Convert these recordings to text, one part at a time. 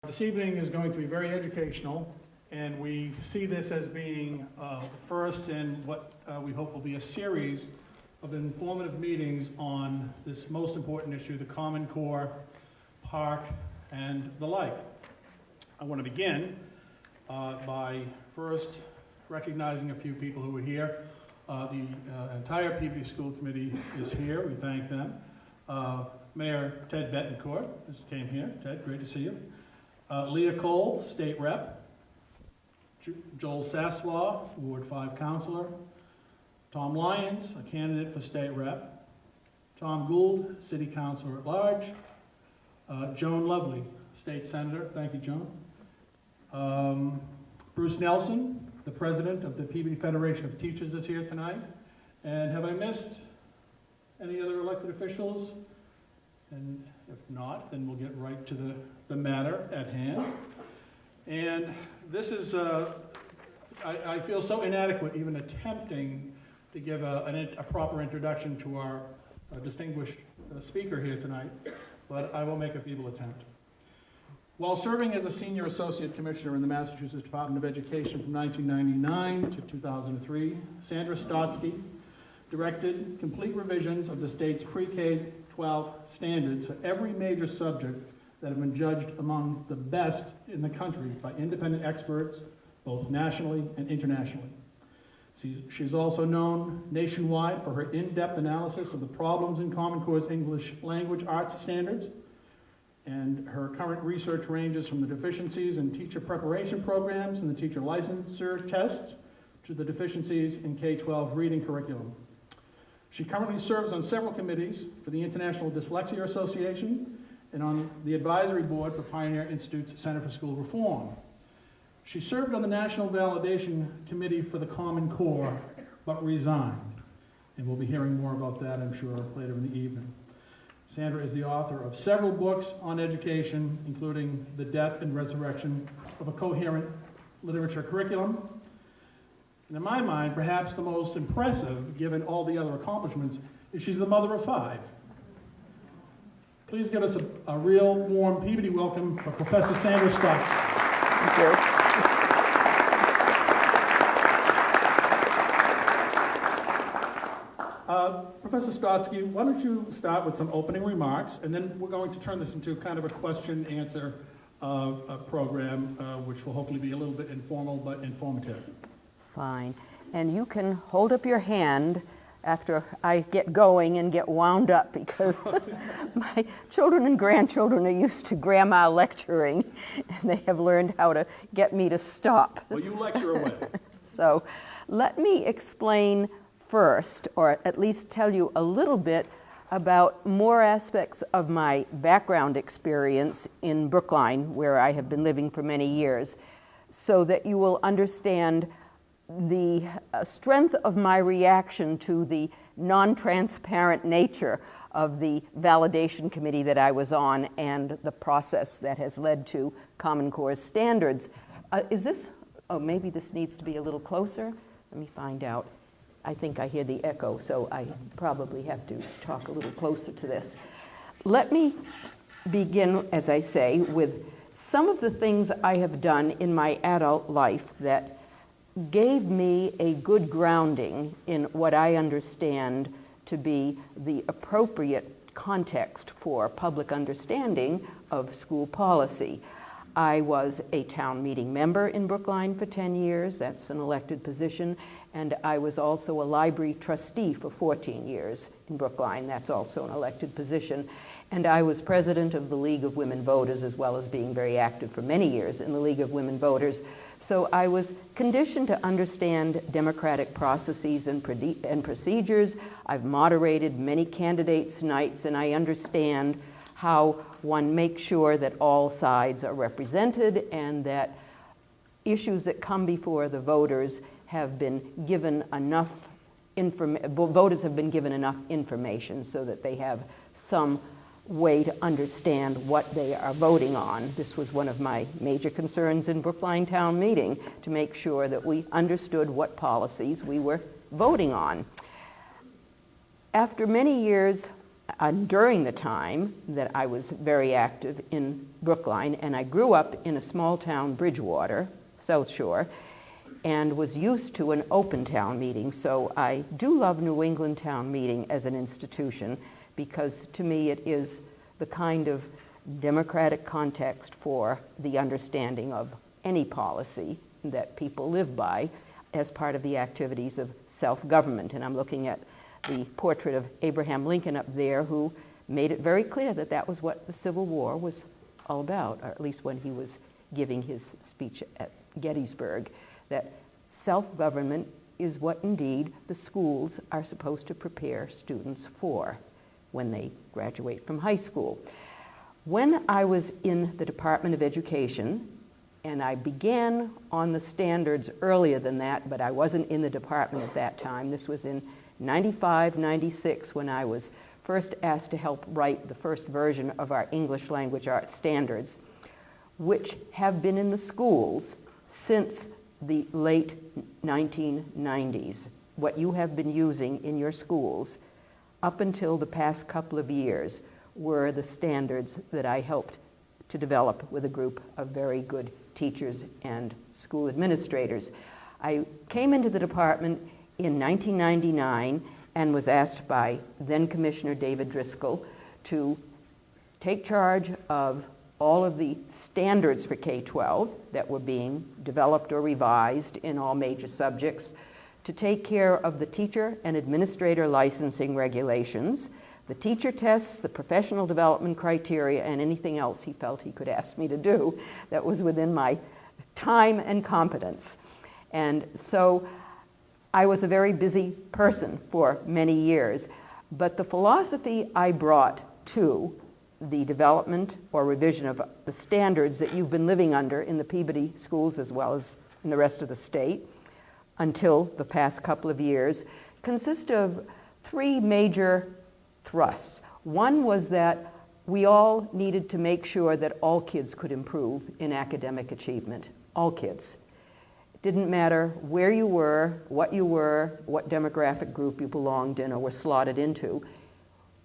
This evening is going to be very educational, and we see this as being the first in what we hope will be a series of informative meetings on this most important issue, the Common Core, Park, and the like. I want to begin by first recognizing a few people who are here. The entire Peabody School Committee is here. We thank them. Mayor Ted Betancourt just came here. Ted, great to see you. Leah Cole, State Rep. Joel Saslaw, Ward 5 Councilor. Tom Lyons, a candidate for State Rep. Tom Gould, City Councilor at Large. Joan Lovely, State Senator. Thank you, Joan. Bruce Nelson, the President of the Peabody Federation of Teachers, is here tonight. And have I missed any other elected officials? And if not, then we'll get right to the matter at hand. And this is, I feel so inadequate even attempting to give a proper introduction to our distinguished speaker here tonight, but I will make a feeble attempt. While serving as a Senior Associate Commissioner in the Massachusetts Department of Education from 1999 to 2003, Sandra Stosky directed complete revisions of the state's pre-K-12 standards for every major subject that have been judged among the best in the country by independent experts, both nationally and internationally. She's also known nationwide for her in-depth analysis of the problems in Common Core's English language arts standards, and her current research ranges from the deficiencies in teacher preparation programs and the teacher licensure tests to the deficiencies in K-12 reading curriculum. She currently serves on several committees for the International Dyslexia Association and on the advisory board for Pioneer Institute's Center for School Reform. She served on the National Validation Committee for the Common Core, but resigned. And we'll be hearing more about that, I'm sure, later in the evening. Sandra is the author of several books on education, including The Death and Resurrection of a Coherent Literature Curriculum. And in my mind, perhaps the most impressive, given all the other accomplishments, is she's the mother of 5. Please give us a real warm Peabody welcome for Professor Sandra Stosky. Thank you. Professor Stosky, why don't you start with some opening remarks, and then we're going to turn this into kind of a question-answer program, which will hopefully be a little bit informal but informative. Fine. And you can hold up your hand after I get going and get wound up, because my children and grandchildren are used to grandma lecturing, and they have learned how to get me to stop. Well, you lecture away. So let me explain first, or at least tell you a little bit about more aspects of my background experience in Brookline, where I have been living for many years, so that you will understand the strength of my reaction to the non-transparent nature of the validation committee that I was on and the process that has led to Common Core's standards. Is this, oh, maybe this needs to be a little closer? Let me find out. I think I hear the echo, so I probably have to talk a little closer to this. Let me begin, as I say, with some of the things I have done in my adult life that gave me a good grounding in what I understand to be the appropriate context for public understanding of school policy. I was a town meeting member in Brookline for 10 years. That's an elected position. And I was also a library trustee for 14 years in Brookline. That's also an elected position. And I was president of the League of Women Voters, as well as being very active for many years in the League of Women Voters. So I was conditioned to understand democratic processes and procedures. I've moderated many candidates' nights, and I understand how one makes sure that all sides are represented and that issues that come before the voters have been given enough information so that they have some way to understand what they are voting on. This was one of my major concerns in Brookline Town Meeting, to make sure that we understood what policies we were voting on. After many years during the time that I was very active in Brookline, and I grew up in a small town, Bridgewater, South Shore, and was used to an open town meeting. So I do love New England town meeting as an institution, because to me it is the kind of democratic context for the understanding of any policy that people live by as part of the activities of self-government. And I'm looking at the portrait of Abraham Lincoln up there, who made it very clear that that was what the Civil War was all about, or at least when he was giving his speech at Gettysburg, that self-government is what indeed the schools are supposed to prepare students for when they graduate from high school. When I was in the Department of Education, and I began on the standards earlier than that, but I wasn't in the department at that time. This was in 95, 96, when I was first asked to help write the first version of our English language arts standards, which have been in the schools since the late 1990s. What you have been using in your schools up until the past couple of years were the standards that I helped to develop with a group of very good teachers and school administrators. I came into the department in 1999 and was asked by then Commissioner David Driscoll to take charge of all of the standards for K-12 that were being developed or revised in all major subjects, to take care of the teacher and administrator licensing regulations, the teacher tests, the professional development criteria, and anything else he felt he could ask me to do that was within my time and competence. And so I was a very busy person for many years, but the philosophy I brought to the development or revision of the standards that you've been living under in the Peabody schools as well as in the rest of the state until the past couple of years consist of three major thrusts. One was that we all needed to make sure that all kids could improve in academic achievement. All kids. It didn't matter where you were, what demographic group you belonged in or were slotted into.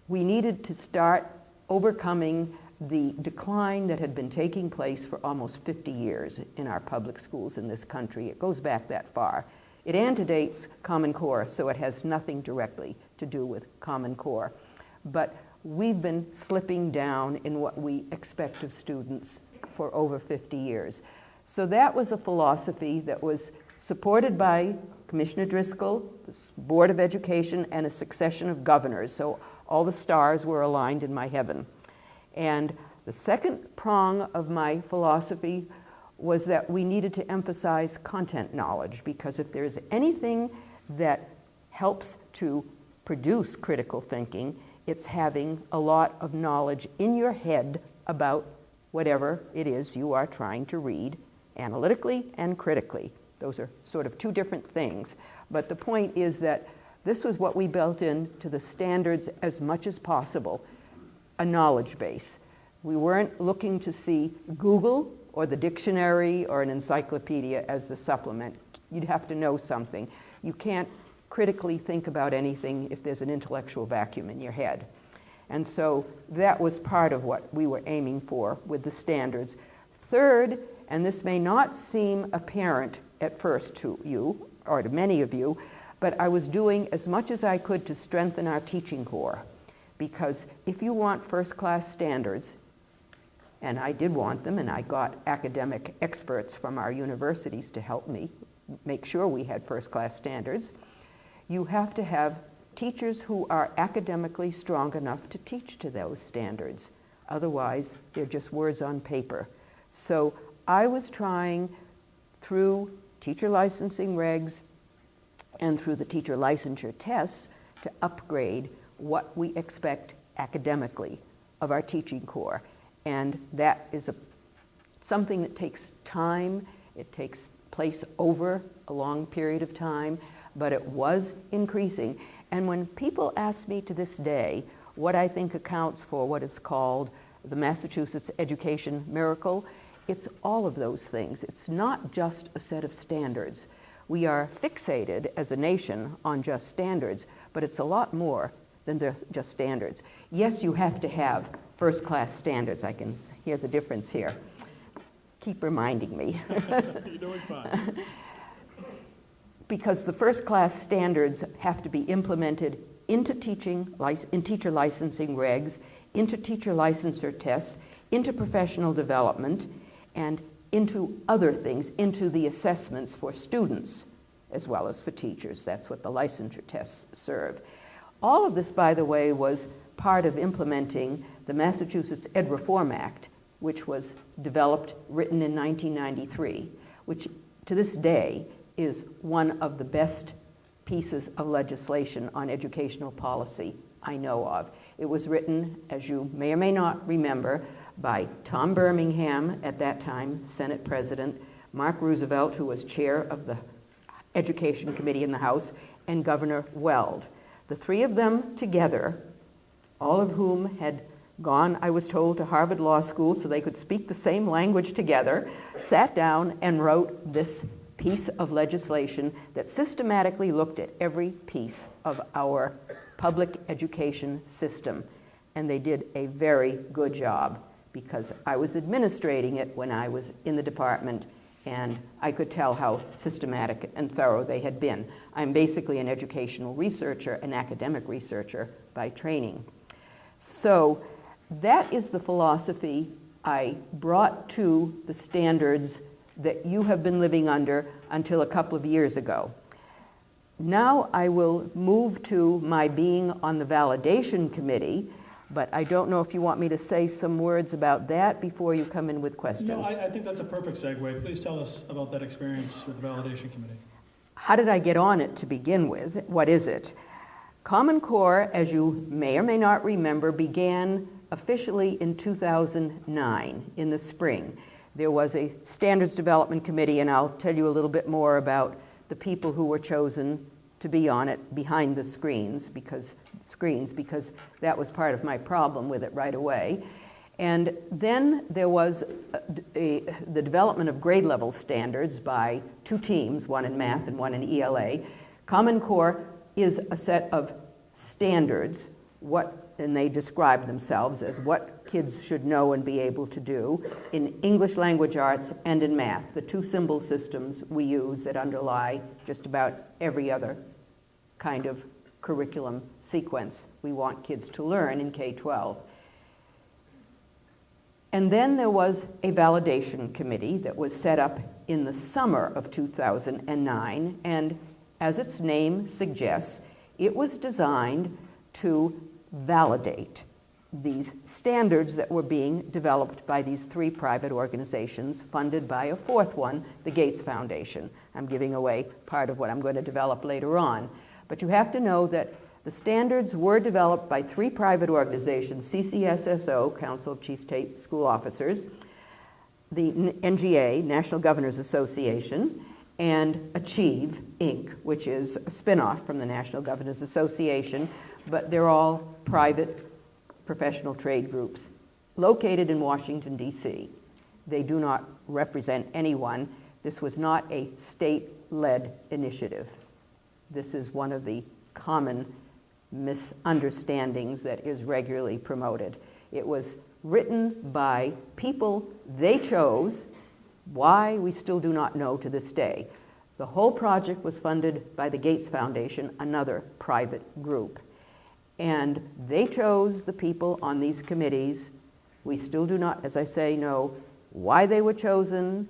We needed to start overcoming the decline that had been taking place for almost 50 years in our public schools in this country. It goes back that far. It antedates Common Core, so it has nothing directly to do with Common Core. But we've been slipping down in what we expect of students for over 50 years. So that was a philosophy that was supported by Commissioner Driscoll, the Board of Education, and a succession of governors. So all the stars were aligned in my heaven. And the second prong of my philosophy was that we needed to emphasize content knowledge, because if there's anything that helps to produce critical thinking, it's having a lot of knowledge in your head about whatever it is you are trying to read, analytically and critically. Those are sort of two different things. But the point is that this was what we built into the standards as much as possible, a knowledge base. We weren't looking to see Google or the dictionary or an encyclopedia as the supplement. You'd have to know something. You can't critically think about anything if there's an intellectual vacuum in your head. And so that was part of what we were aiming for with the standards. Third, and this may not seem apparent at first to you or to many of you, but I was doing as much as I could to strengthen our teaching corps. Because if you want first-class standards, and I did want them, and I got academic experts from our universities to help me make sure we had first-class standards, you have to have teachers who are academically strong enough to teach to those standards. Otherwise, they're just words on paper. So I was trying, through teacher licensing regs and through the teacher licensure tests, to upgrade what we expect academically of our teaching corps. And that is something that takes time. It takes place over a long period of time, but it was increasing. And when people ask me to this day what I think accounts for what is called the Massachusetts education miracle, it's all of those things. It's not just a set of standards. We are fixated as a nation on just standards, but it's a lot more than just standards. Yes, you have to have first-class standards. I can hear the difference here. Keep reminding me. You're doing fine. Because the first-class standards have to be implemented into in teacher licensing regs, into teacher licensure tests, into professional development, and into other things, into the assessments for students as well as for teachers. That's what the licensure tests serve. All of this, by the way, was part of implementing the Massachusetts Ed Reform Act, which was developed, written in 1993, which to this day is one of the best pieces of legislation on educational policy I know of. It was written, as you may or may not remember, by Tom Birmingham, at that time Senate President, Mark Roosevelt, who was chair of the Education Committee in the House, and Governor Weld. The three of them together, all of whom had gone, I was told, to Harvard Law School so they could speak the same language together, sat down and wrote this piece of legislation that systematically looked at every piece of our public education system. And they did a very good job, because I was administrating it when I was in the department, and I could tell how systematic and thorough they had been. I'm basically an educational researcher, an academic researcher by training. So that is the philosophy I brought to the standards that you have been living under until a couple of years ago. Now I will move to my being on the validation committee, but I don't know if you want me to say some words about that before you come in with questions. No, I think that's a perfect segue. Please tell us about that experience with the validation committee. How did I get on it to begin with? What is it? Common Core, as you may or may not remember, began officially in 2009, in the spring. There was a standards development committee, and I'll tell you a little bit more about the people who were chosen to be on it behind the screens, because that was part of my problem with it right away. And then there was the development of grade level standards by two teams, one in math and one in ELA. Common Core is a set of standards, and they describe themselves as what kids should know and be able to do in English language arts and in math, the two symbol systems we use that underlie just about every other kind of curriculum sequence we want kids to learn in K-12. And then there was a validation committee that was set up in the summer of 2009, and as its name suggests, it was designed to validate these standards that were being developed by these three private organizations funded by a fourth one, the Gates Foundation. I'm giving away part of what I'm going to develop later on. But you have to know that the standards were developed by three private organizations, CCSSO, Council of Chief State School Officers, the NGA, National Governors Association, and Achieve, Inc., which is a spinoff from the National Governors Association, but they're all private professional trade groups located in Washington, D.C. They do not represent anyone. This was not a state-led initiative. This is one of the common misunderstandings that is regularly promoted. It was written by people they chose. Why, we still do not know to this day. The whole project was funded by the Gates Foundation, another private group. And they chose the people on these committees. We still do not, as I say, know why they were chosen,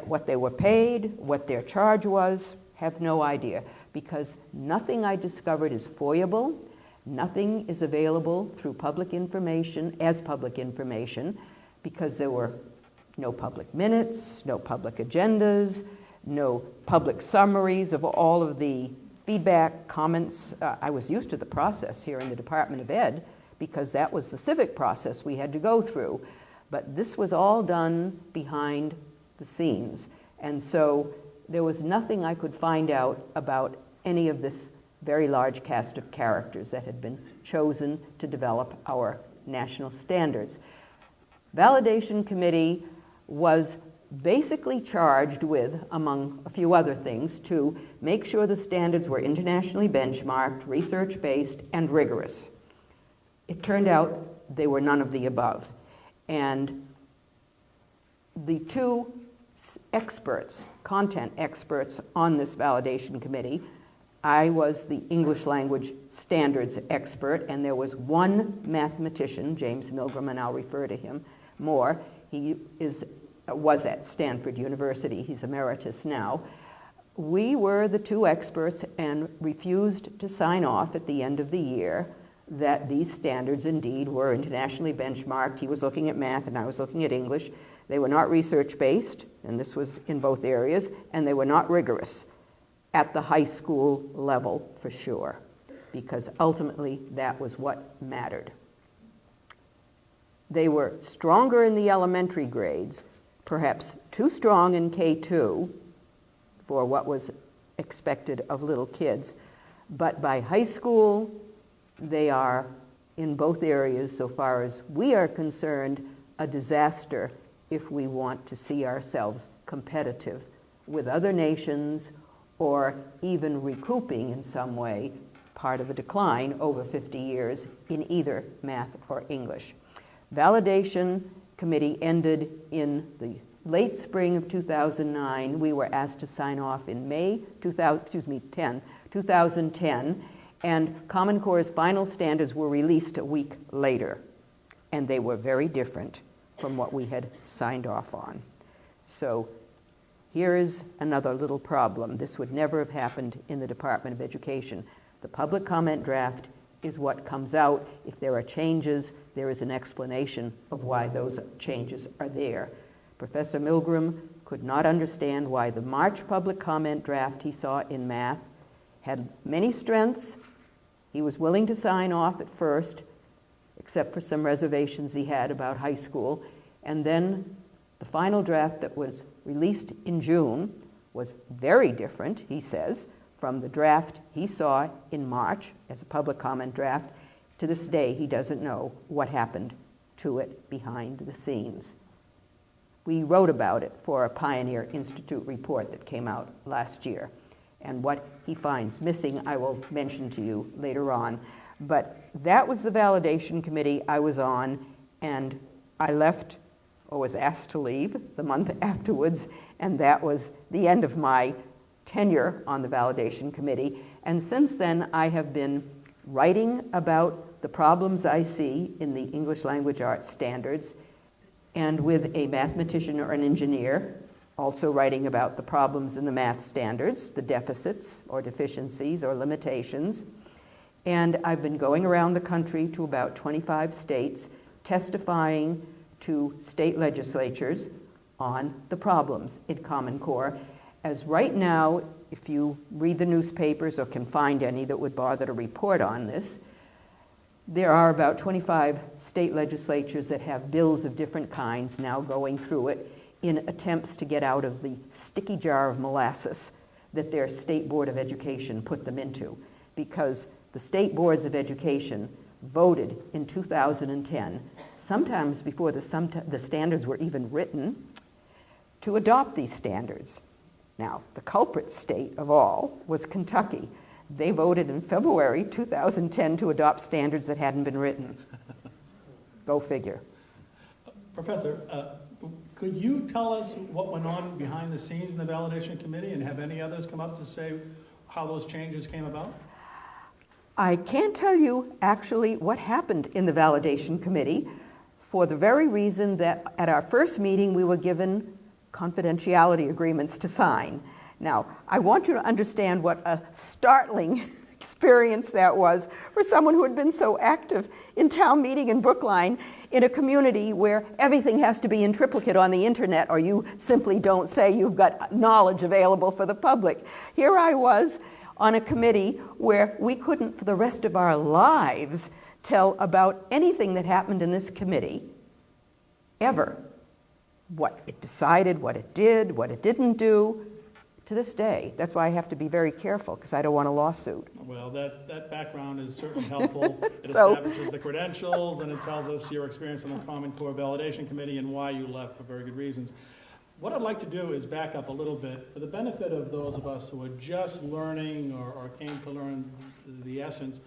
what they were paid, what their charge was, have no idea. Because nothing I discovered is foiable, nothing is available through public information, because there were no public minutes, no public agendas, no public summaries of all of the feedback, comments. I was used to the process here in the Department of Ed, because that was the civic process we had to go through. But this was all done behind the scenes. And so there was nothing I could find out about any of this very large cast of characters that had been chosen to develop our national standards. Validation committee was basically charged with, among a few other things, to make sure the standards were internationally benchmarked, research-based, and rigorous. It turned out they were none of the above. And the two experts, content experts on this validation committee, I was the English language standards expert, and there was one mathematician, James Milgram, and I'll refer to him more. He was at Stanford University. He's emeritus now. We were the two experts and refused to sign off at the end of the year that these standards indeed were internationally benchmarked. He was looking at math and I was looking at English. They were not research-based, and this was in both areas, and they were not rigorous at the high school level for sure, because ultimately that was what mattered. They were stronger in the elementary grades, perhaps too strong in K2 for what was expected of little kids, but by high school, they are, in both areas, so far as we are concerned, a disaster if we want to see ourselves competitive with other nations or even recouping in some way part of a decline over 50 years in either math or English. Validation committee ended in the late spring of 2009. We were asked to sign off in May 2010, and Common Core's final standards were released a week later, and they were very different from what we had signed off on. So here is another little problem. This would never have happened in the Department of Education. The public comment draft is what comes out. If there are changes, there is an explanation of why those changes are there. Professor Milgram could not understand why the March public comment draft he saw in math had many strengths. He was willing to sign off at first, except for some reservations he had about high school. And then the final draft that was released in June was very different, he says, from the draft he saw in March as a public comment draft. To this day, he doesn't know what happened to it behind the scenes. We wrote about it for a Pioneer Institute report that came out last year. And what he finds missing, I will mention to you later on. But that was the validation committee I was on, and I left, or was asked to leave, the month afterwards, and that was the end of my tenure on the validation committee. And since then, I have been writing about the problems I see in the English language arts standards, and with a mathematician or an engineer, also writing about the problems in the math standards, the deficits or deficiencies or limitations. And I've been going around the country to about 25 states, testifying to state legislatures on the problems in Common Core. As right now, if you read the newspapers or can find any that would bother to report on this, there are about 25 state legislatures that have bills of different kinds now going through it in attempts to get out of the sticky jar of molasses that their state board of education put them into, because the state boards of education voted in 2010, sometimes before the standards were even written, to adopt these standards. Now, the culprit state of all was Kentucky. They voted in February 2010 to adopt standards that hadn't been written. Go figure. Professor, could you tell us what went on behind the scenes in the validation committee, and have any others come up to say how those changes came about? I can't tell you actually what happened in the validation committee, for the very reason that at our first meeting we were given confidentiality agreements to sign. Now, I want you to understand what a startling experience that was for someone who had been so active in town meeting in Brookline, in a community where everything has to be in triplicate on the internet, or you simply don't say you've got knowledge available for the public. Here I was on a committee where we couldn't for the rest of our lives tell about anything that happened in this committee, ever. What it decided, what it did, what it didn't do, to this day. That's why I have to be very careful, because I don't want a lawsuit. Well, that background is certainly helpful. It establishes the credentials, and it tells us your experience on the Common Core Validation Committee and why you left for very good reasons. What I'd like to do is back up a little bit for the benefit of those of us who are just learning or came to learn the essence.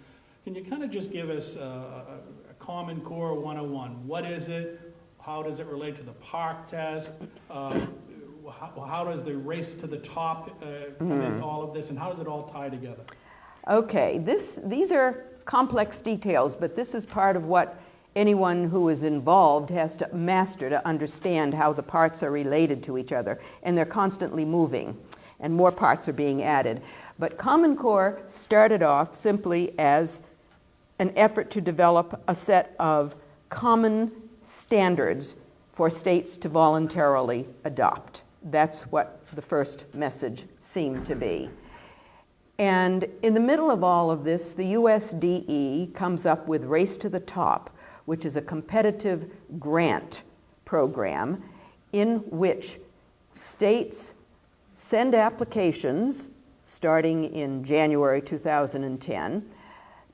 Can you kind of just give us a Common Core 101? What is it? How does it relate to the Park test? How does the race to the top come into all of this, and how does it all tie together? Okay, these are complex details, but this is part of what anyone who is involved has to master to understand how the parts are related to each other, and they're constantly moving, and more parts are being added. But Common Core started off simply as an effort to develop a set of common standards for states to voluntarily adopt. That's what the first message seemed to be. And in the middle of all of this, the USDE comes up with Race to the Top, which is a competitive grant program in which states send applications starting in January 2010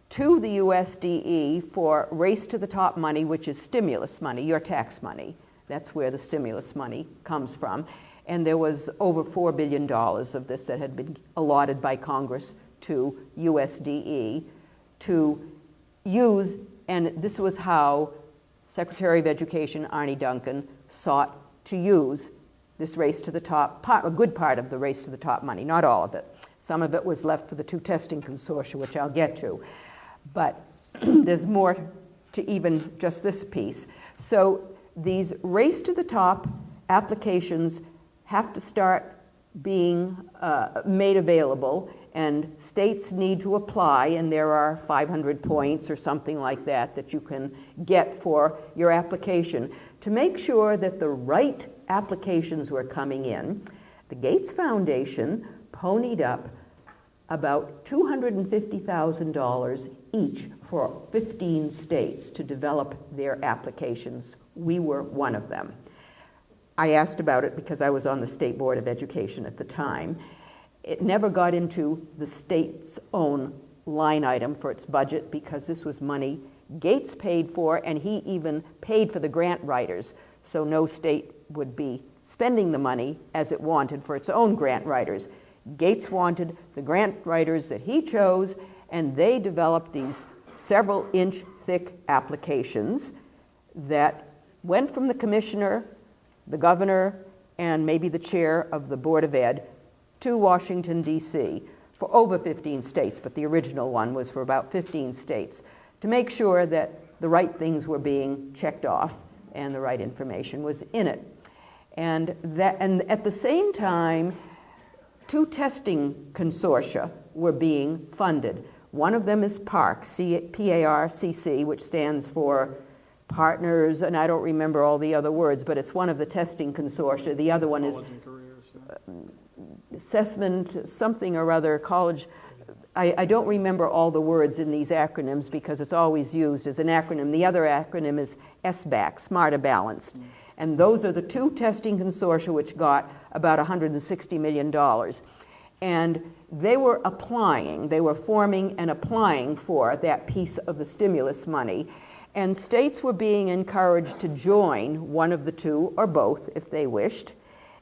to the USDE for Race to the Top money, which is stimulus money, your tax money. That's where the stimulus money comes from. And there was over $4 billion of this that had been allotted by Congress to USDE to use, and this was how Secretary of Education Arne Duncan sought to use this Race to the Top, a good part of the Race to the Top money, not all of it. Some of it was left for the two testing consortia, which I'll get to. But there's more to even just this piece. So these Race to the Top applications have to start being made available, and states need to apply, and there are 500 points or something like that that you can get for your application. To make sure that the right applications were coming in, the Gates Foundation ponied up about $250,000 each for 15 states to develop their applications. We were one of them. I asked about it because I was on the State Board of Education at the time. It never got into the state's own line item for its budget because this was money Gates paid for, and he even paid for the grant writers, so no state would be spending the money as it wanted for its own grant writers. Gates wanted the grant writers that he chose, and they developed these several-inch thick applications that went from the commissioner, the governor, and maybe the chair of the Board of Ed to Washington, D.C. for over 15 states, but the original one was for about 15 states, to make sure that the right things were being checked off and the right information was in it. And at the same time, two testing consortia were being funded. One of them is PARC, P-A-R-C-C, which stands for Partners, and I don't remember all the other words, but it's one of the testing consortia. The other one is assessment, something or other, college. I don't remember all the words in these acronyms because it's always used as an acronym. The other acronym is SBAC, Smarter Balanced. And those are the two testing consortia which got about $160 million. And they were applying, they were forming and applying for that piece of the stimulus money. And states were being encouraged to join one of the two or both if they wished,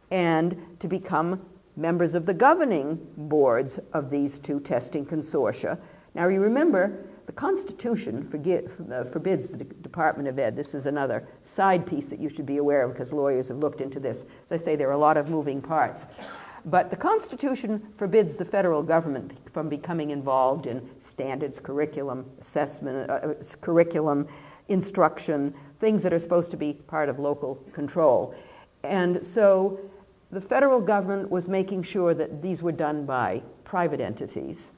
and to become members of the governing boards of these two testing consortia. Now you remember, the Constitution forbids the Department of Ed. This is another side piece that you should be aware of because lawyers have looked into this. As I say, there are a lot of moving parts. But the Constitution forbids the federal government from becoming involved in standards, curriculum, assessment, curriculum, instruction, things that are supposed to be part of local control. And so the federal government was making sure that these were done by private entities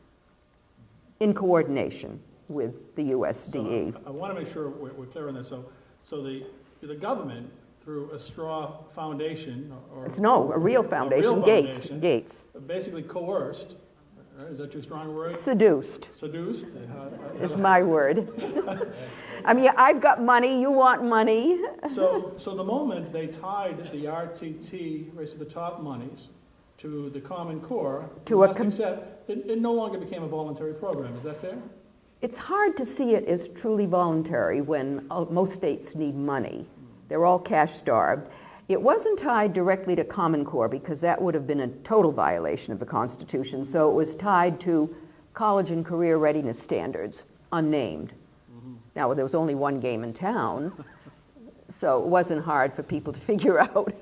in coordination with the USDE. So I want to make sure we're clear on this. So the government, through a straw foundation, a real foundation, Gates. Basically coerced, is that too strong a word? Seduced. Seduced? Is my word. I mean, I've got money, you want money. So the moment they tied the RTT, Race to the Top monies, to the Common Core, it no longer became a voluntary program. Is that fair? It's hard to see it as truly voluntary when most states need money. They're all cash-starved. It wasn't tied directly to Common Core because that would have been a total violation of the Constitution. So it was tied to college and career readiness standards, unnamed. Now, there was only one game in town, so it wasn't hard for people to figure out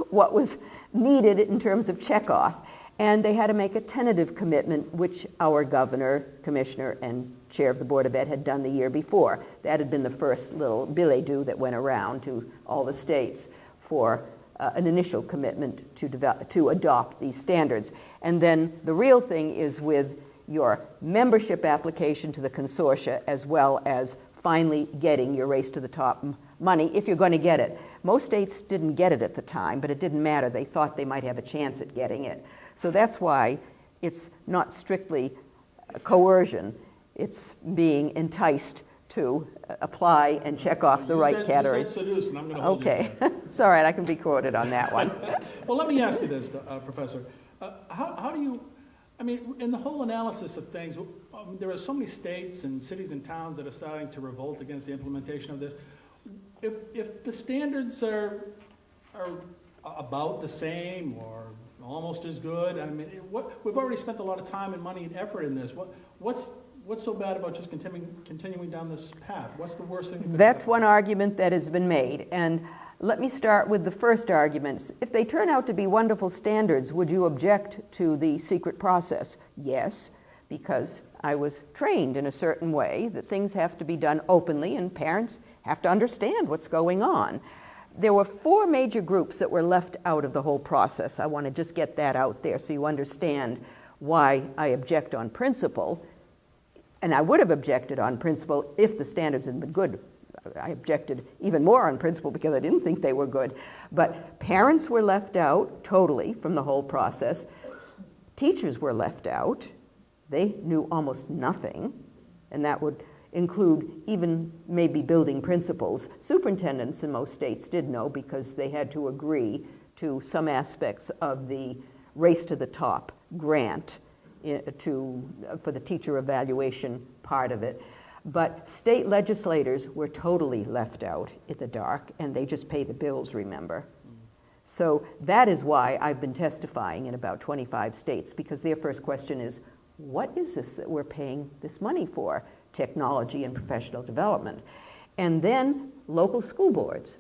what was needed in terms of checkoff. And they had to make a tentative commitment, which our governor, commissioner, and chair of the Board of Ed had done the year before. That had been the first little billet doux that went around to all the states for an initial commitment to adopt these standards. And then the real thing is with your membership application to the consortia, as well as finally getting your race to the top money, if you're going to get it. Most states didn't get it at the time, but it didn't matter. They thought they might have a chance at getting it. So that's why it's not strictly coercion. It's being enticed to apply and check off the right category. You said seduce, and I'm going to hold you Okay, to it's all right. I can be quoted on that one. Well, let me ask you this, Professor. How do you, I mean, in the whole analysis of things, there are so many states and cities and towns that are starting to revolt against the implementation of this. If the standards are about the same or almost as good, I mean, we've already spent a lot of time and money and effort in this. What's so bad about just continuing down this path? What's the worst thing? That's one argument that has been made. And let me start with the first argument. If they turn out to be wonderful standards, would you object to the secret process? Yes, because I was trained in a certain way that things have to be done openly and parents have to understand what's going on. There were 4 major groups that were left out of the whole process. I want to just get that out there so you understand why I object on principle. And I would have objected on principle if the standards had been good. I objected even more on principle because I didn't think they were good. But parents were left out totally from the whole process. Teachers were left out. They knew almost nothing, and that would include even maybe building principals. Superintendents in most states did know because they had to agree to some aspects of the Race to the Top grant for the teacher evaluation part of it. But state legislators were totally left out in the dark, and they just pay the bills, remember. So that is why I've been testifying in about 25 states, because their first question is, what is this that we're paying this money for? Technology and professional development. And then local school boards.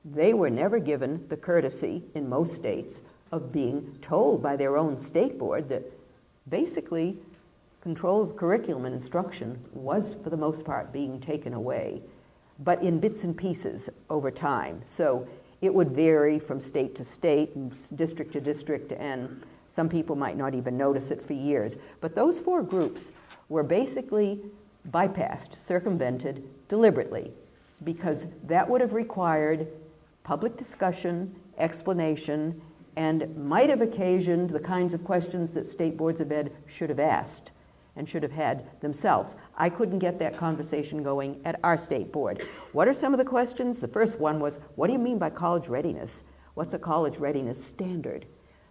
They were never given the courtesy in most states of being told by their own state board that basically control of curriculum and instruction was, for the most part, being taken away, but in bits and pieces over time. So it would vary from state to state and district to district, and some people might not even notice it for years. But those 4 groups were basically bypassed, circumvented deliberately, because that would have required public discussion, explanation, and might have occasioned the kinds of questions that state boards of ed should have asked and should have had themselves. I couldn't get that conversation going at our state board. What are some of the questions? The first one was, what do you mean by college readiness? What's a college readiness standard?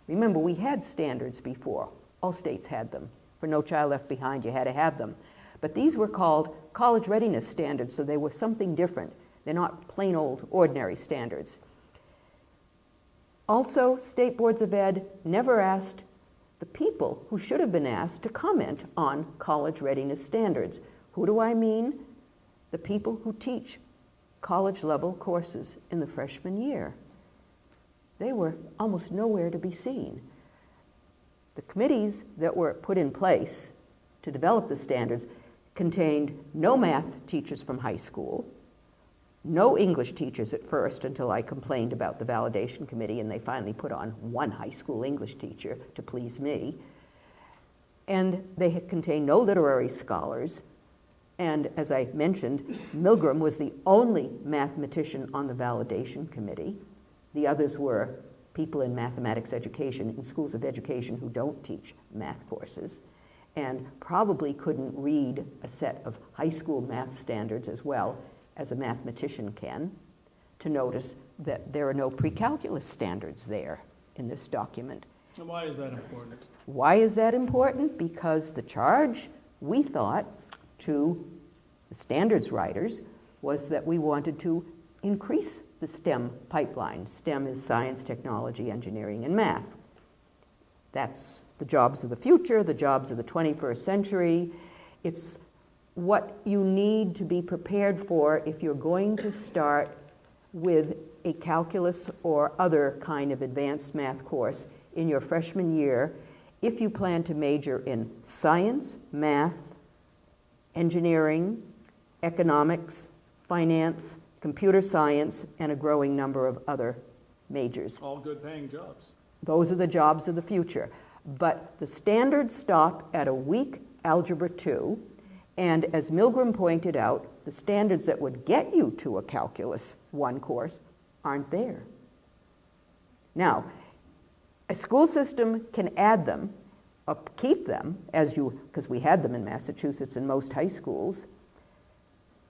Remember, we had standards before. All states had them. For No Child Left Behind, you had to have them. But these were called college readiness standards, so they were something different. They're not plain old ordinary standards. Also, state boards of ed never asked the people who should have been asked to comment on college readiness standards. Who do I mean? The people who teach college-level courses in the freshman year. They were almost nowhere to be seen. The committees that were put in place to develop the standards contained no math teachers from high school, no English teachers at first until I complained about the validation committee and they finally put on 1 high school English teacher to please me. And they had contained no literary scholars. And as I mentioned, Milgram was the only mathematician on the validation committee. The others were people in mathematics education in schools of education who don't teach math courses and probably couldn't read a set of high school math standards as well as a mathematician can to notice that there are no pre-calculus standards there in this document. And why is that important? Why is that important? Because the charge, we thought, to the standards writers was that we wanted to increase the STEM pipeline. STEM is science, technology, engineering, and math. That's the jobs of the future, the jobs of the 21st century. It's what you need to be prepared for if you're going to start with a calculus or other kind of advanced math course in your freshman year if you plan to major in science, math, engineering, economics, finance, computer science, and a growing number of other majors. All good paying jobs. Those are the jobs of the future. But the standards stop at a weak Algebra 2, and as Milgram pointed out, the standards that would get you to a Calculus 1 course aren't there. Now, a school system can add them, keep them, because we had them in Massachusetts in most high schools.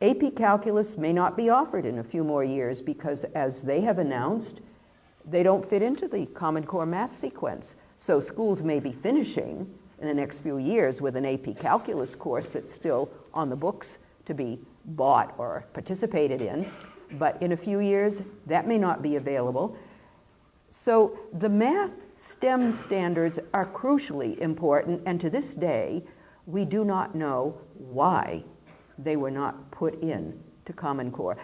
AP Calculus may not be offered in a few more years because, as they have announced, they don't fit into the Common Core math sequence. So schools may be finishing in the next few years with an AP Calculus course that's still on the books to be bought or participated in, but in a few years that may not be available. So the math STEM standards are crucially important, and to this day we do not know why they were not put in to Common Core.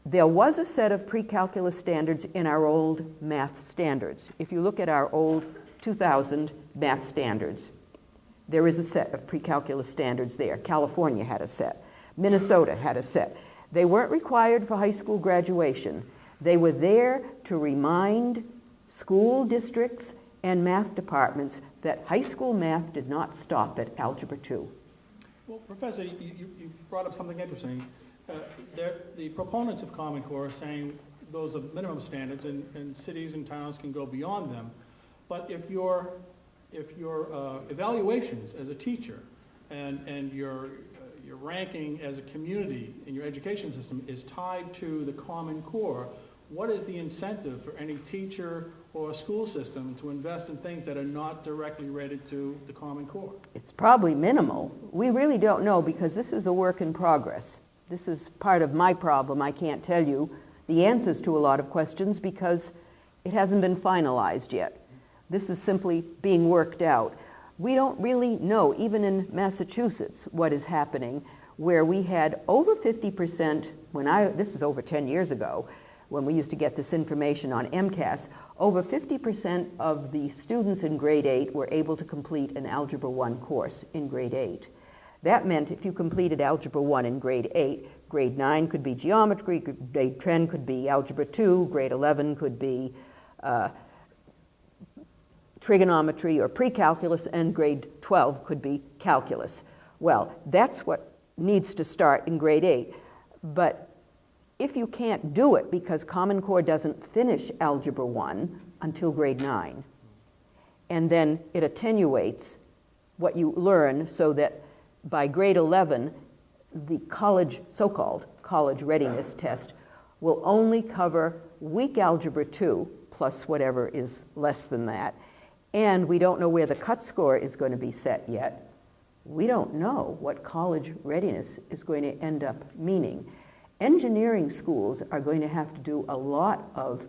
There was a set of pre-calculus standards in our old math standards. If you look at our old 2000 math standards, there is a set of pre-calculus standards there. California had a set. Minnesota had a set. They weren't required for high school graduation. They were there to remind school districts and math departments that high school math did not stop at Algebra 2. Well, Professor, you brought up something interesting. The proponents of Common Core are saying those are minimum standards, and cities and towns can go beyond them. But if your evaluations as a teacher and your ranking as a community in your education system is tied to the Common Core, what is the incentive for any teacher or school system to invest in things that are not directly related to the Common Core? It's probably minimal. We really don't know because this is a work in progress. This is part of my problem. I can't tell you the answers to a lot of questions because it hasn't been finalized yet. This is simply being worked out. We don't really know, even in Massachusetts, what is happening, where we had over 50%, this is over 10 years ago, when we used to get this information on MCAS, over 50% of the students in grade 8 were able to complete an Algebra 1 course in grade 8. That meant if you completed Algebra 1 in grade 8, grade 9 could be geometry, grade 10 could be Algebra 2, grade 11 could be trigonometry or pre-calculus, and grade 12 could be calculus. Well, that's what needs to start in grade 8. But if you can't do it because Common Core doesn't finish Algebra 1 until grade 9, and then it attenuates what you learn so that by grade 11, the so-called college readiness test will only cover weak Algebra 2 plus whatever is less than that, and we don't know where the cut score is going to be set yet. We don't know what college readiness is going to end up meaning. Engineering schools are going to have to do a lot of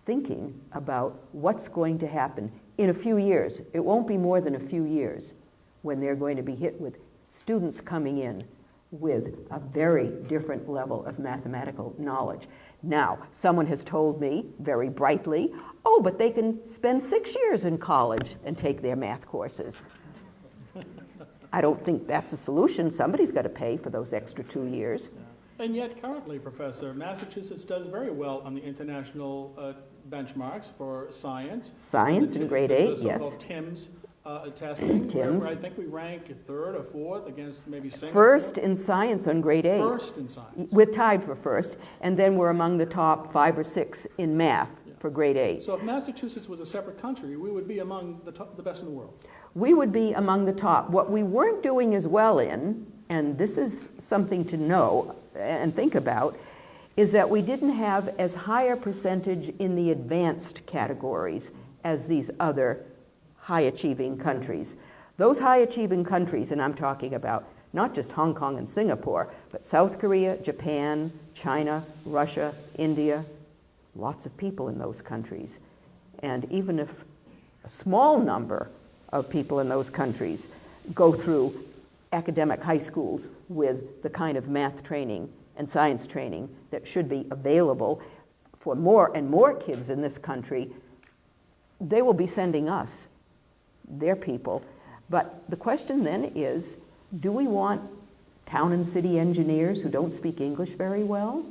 thinking about what's going to happen in a few years. It won't be more than a few years when they're going to be hit with students coming in with a very different level of mathematical knowledge. Now, someone has told me very brightly, oh, but they can spend 6 years in college and take their math courses. I don't think that's a solution. Somebody's got to pay for those extra 2 years. And yet currently, Professor, Massachusetts does very well on the international benchmarks for science. Science in grade 8, yes. The so-called TIMSS testing, TIMSS. where I think we rank 3rd or 4th against maybe Singapore. First in science on grade 8. First in science. We're tied for first, and then we're among the top 5 or 6 in math for grade 8. So if Massachusetts was a separate country, we would be among the best in the world. We would be among the top. What we weren't doing as well in, and this is something to know and think about, is that we didn't have as high a percentage in the advanced categories as these other high-achieving countries. Those high-achieving countries, and I'm talking about not just Hong Kong and Singapore, but South Korea, Japan, China, Russia, India, lots of people in those countries. And even if a small number of people in those countries go through academic high schools with the kind of math training and science training that should be available for more and more kids in this country, they will be sending us, their people. But the question then is, do we want town and city engineers who don't speak English very well?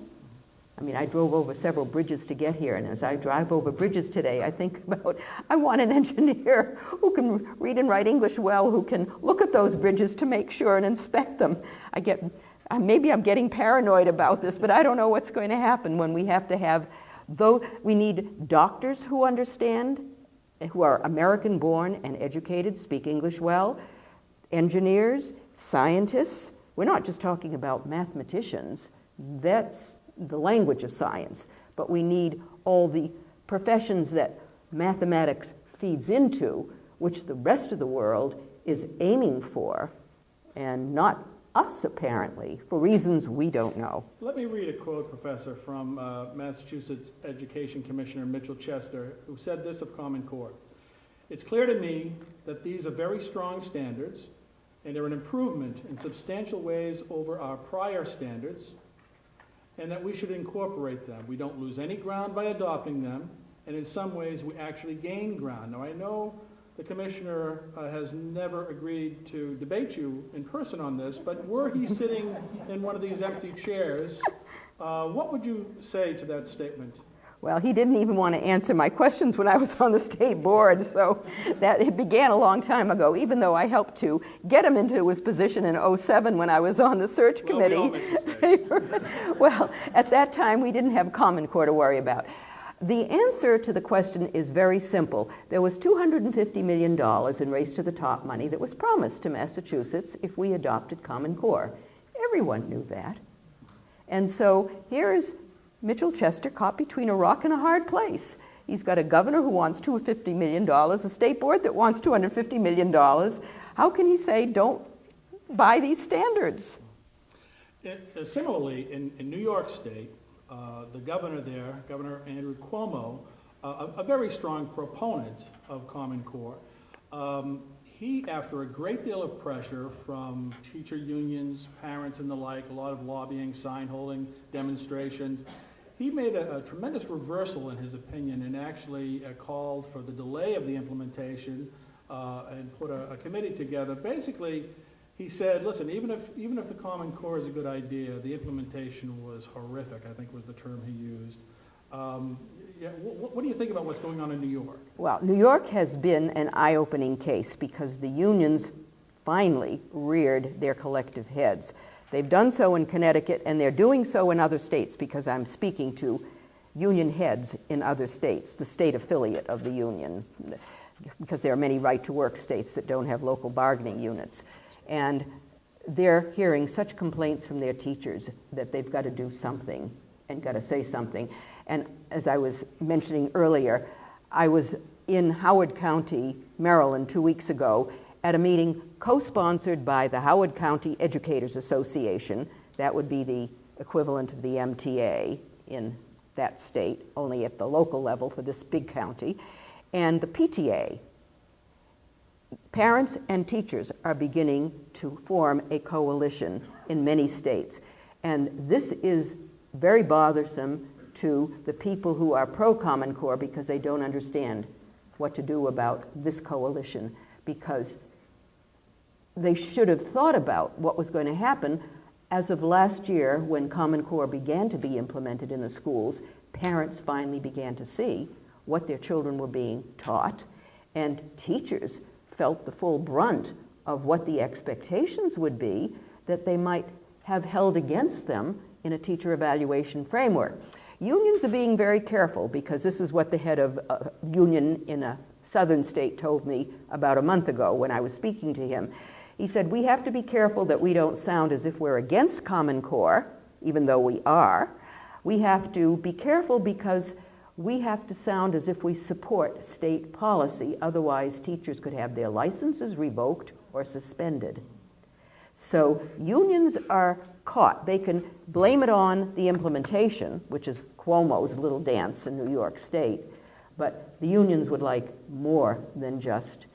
I mean, I drove over several bridges to get here, and as I drive over bridges today, I think about, I want an engineer who can read and write English well, who can look at those bridges to make sure and inspect them. Maybe I'm getting paranoid about this, but I don't know what's going to happen when we have to have, we need doctors who understand, who are American-born and educated, speak English well, engineers, scientists. We're not just talking about mathematicians. That's the language of science, but we need all the professions that mathematics feeds into, which the rest of the world is aiming for, and not us, apparently, for reasons we don't know. Let me read a quote, Professor, from Massachusetts Education Commissioner Mitchell Chester, who said this of Common Core. "It's clear to me that these are very strong standards, and they're an improvement in substantial ways over our prior standards, and that we should incorporate them. We don't lose any ground by adopting them, and in some ways we actually gain ground." Now, I know the Commissioner has never agreed to debate you in person on this, but were he sitting in one of these empty chairs, what would you say to that statement? Well, he didn't even want to answer my questions when I was on the state board, so that it began a long time ago, even though I helped to get him into his position in '07 when I was on the search committee. We all make mistakes. Well, at that time, we didn't have Common Core to worry about. The answer to the question is very simple. There was $250 million in Race to the Top money that was promised to Massachusetts if we adopted Common Core. Everyone knew that. And so here's Mitchell Chester caught between a rock and a hard place. He's got a governor who wants $250 million, a state board that wants $250 million. How can he say, don't buy these standards? Similarly, in New York State, the governor there, Governor Andrew Cuomo, a very strong proponent of Common Core, he, after a great deal of pressure from teacher unions, parents and the like, a lot of lobbying, sign-holding, demonstrations, he made a tremendous reversal in his opinion and actually called for the delay of the implementation and put a committee together. Basically, he said, listen, even if the Common Core is a good idea, the implementation was horrific, I think was the term he used. What do you think about what's going on in New York? Well, New York has been an eye-opening case because the unions finally reared their collective heads. They've done so in Connecticut, and they're doing so in other states because I'm speaking to union heads in other states, the state affiliate of the union, because there are many right-to-work states that don't have local bargaining units. And they're hearing such complaints from their teachers that they've got to do something and got to say something. And as I was mentioning earlier, I was in Howard County, Maryland, 2 weeks ago at a meeting co-sponsored by the Howard County Educators Association. That would be the equivalent of the MTA in that state, only at the local level for this big county, and the PTA. Parents and teachers are beginning to form a coalition in many states, and this is very bothersome to the people who are pro-Common Core because they don't understand what to do about this coalition, because they should have thought about what was going to happen. As of last year, when Common Core began to be implemented in the schools, parents finally began to see what their children were being taught, and teachers felt the full brunt of what the expectations would be that they might have held against them in a teacher evaluation framework. Unions are being very careful because this is what the head of a union in a southern state told me about a month ago when I was speaking to him. He said, we have to be careful that we don't sound as if we're against Common Core, even though we are. We have to be careful because we have to sound as if we support state policy, otherwise teachers could have their licenses revoked or suspended. So unions are caught. They can blame it on the implementation, which is Cuomo's little dance in New York State. But the unions would like more than just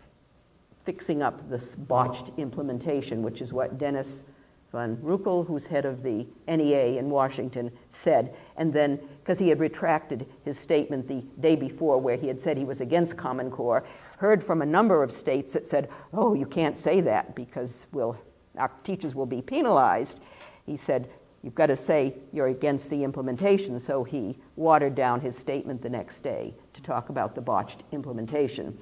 fixing up this botched implementation, which is what Dennis Van Ruckel, who's head of the NEA in Washington, said. And then, because he had retracted his statement the day before where he had said he was against Common Core, heard from a number of states that said, oh, you can't say that because our teachers will be penalized. He said, you've got to say you're against the implementation. So he watered down his statement the next day to talk about the botched implementation.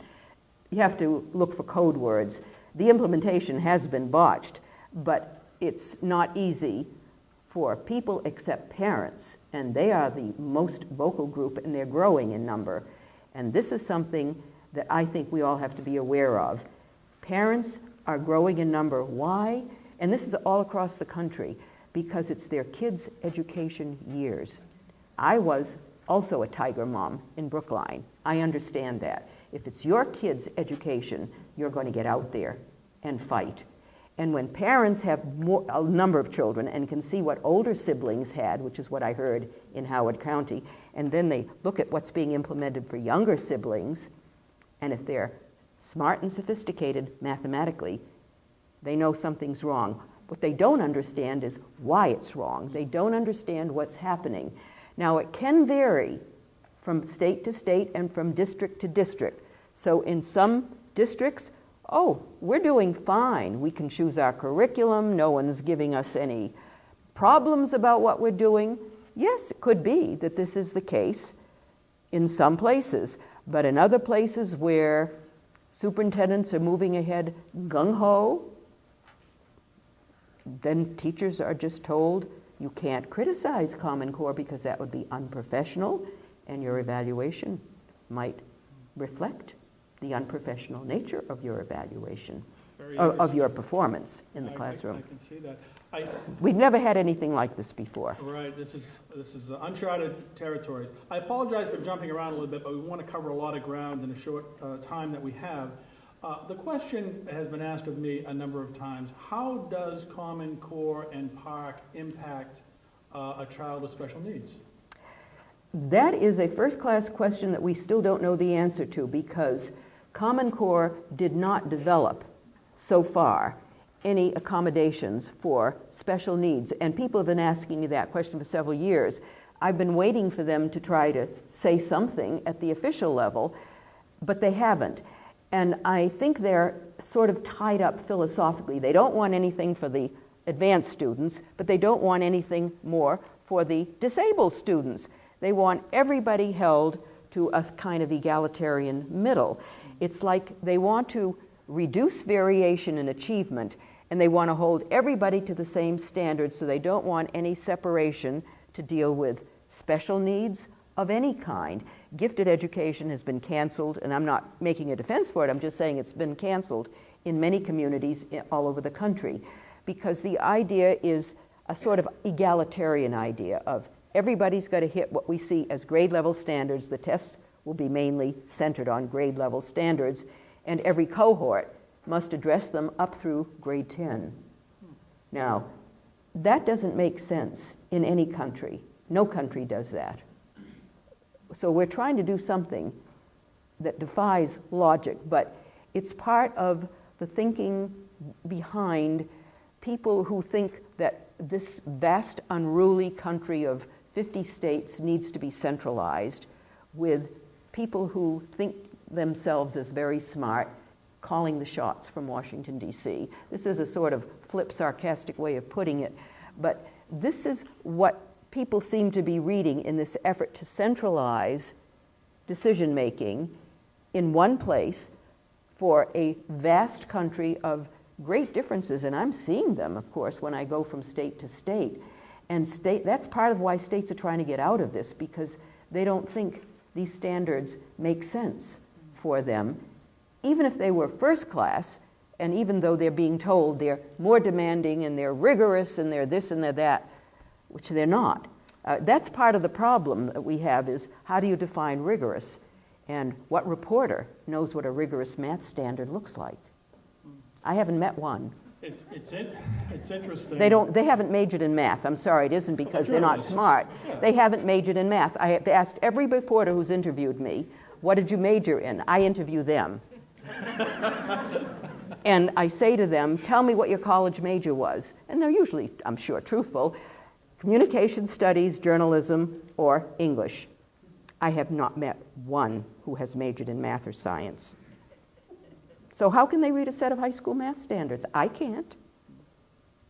You have to look for code words. The implementation has been botched, but it's not easy for people except parents, and they are the most vocal group, and they're growing in number. And this is something that I think we all have to be aware of. Parents are growing in number. Why? And this is all across the country, because it's their kids' education years. I was also a tiger mom in Brookline. I understand that. If it's your kids' education, you're going to get out there and fight. And when parents have a number of children and can see what older siblings had, which is what I heard in Howard County, and then they look at what's being implemented for younger siblings, and if they're smart and sophisticated mathematically, they know something's wrong. What they don't understand is why it's wrong. They don't understand what's happening. Now, it can vary from state to state and from district to district. So in some districts, oh, we're doing fine. We can choose our curriculum. No one's giving us any problems about what we're doing. Yes, it could be that this is the case in some places, but in other places where superintendents are moving ahead gung-ho, then teachers are just told, you can't criticize Common Core because that would be unprofessional, and your evaluation might reflect the unprofessional nature of your evaluation, of your performance in the classroom. I can see that. We've never had anything like this before. Right, this is uncharted territories. I apologize for jumping around a little bit, but we want to cover a lot of ground in a short time that we have. The question has been asked of me a number of times: how does Common Core and PARCC impact a child with special needs? That is a first-class question that we still don't know the answer to, because Common Core did not develop so far any accommodations for special needs. And people have been asking me that question for several years. I've been waiting for them to try to say something at the official level, but they haven't. And I think they're sort of tied up philosophically. They don't want anything for the advanced students, but they don't want anything more for the disabled students. They want everybody held to a kind of egalitarian middle. It's like they want to reduce variation in achievement, and they want to hold everybody to the same standards, so they don't want any separation to deal with special needs of any kind. Gifted education has been canceled, and I'm not making a defense for it, I'm just saying it's been canceled in many communities all over the country, because the idea is a sort of egalitarian idea of everybody's got to hit what we see as grade level standards. The tests will be mainly centered on grade level standards, and every cohort must address them up through grade 10. Now, that doesn't make sense in any country. No country does that. So we're trying to do something that defies logic, but it's part of the thinking behind people who think that this vast, unruly country of 50 states needs to be centralized, with people who think themselves as very smart calling the shots from Washington, D.C. This is a sort of flip, sarcastic way of putting it, but this is what people seem to be reading in this effort to centralize decision-making in one place for a vast country of great differences, and I'm seeing them, of course, when I go from state to state. And that's part of why states are trying to get out of this, because they don't think these standards make sense for them, even if they were first class, and even though they're being told they're more demanding and they're rigorous and they're this and they're that, which they're not. That's part of the problem that we have, is how do you define rigorous? And what reporter knows what a rigorous math standard looks like? I haven't met one. It's interesting. They haven't majored in math. I'm sorry, it isn't because they're not smart. Yeah. They haven't majored in math. I have asked every reporter who's interviewed me, what did you major in? I interview them. And I say to them, tell me what your college major was. And they're usually, I'm sure, truthful. Communication studies, journalism, or English. I have not met one who has majored in math or science. So how can they read a set of high school math standards? I can't.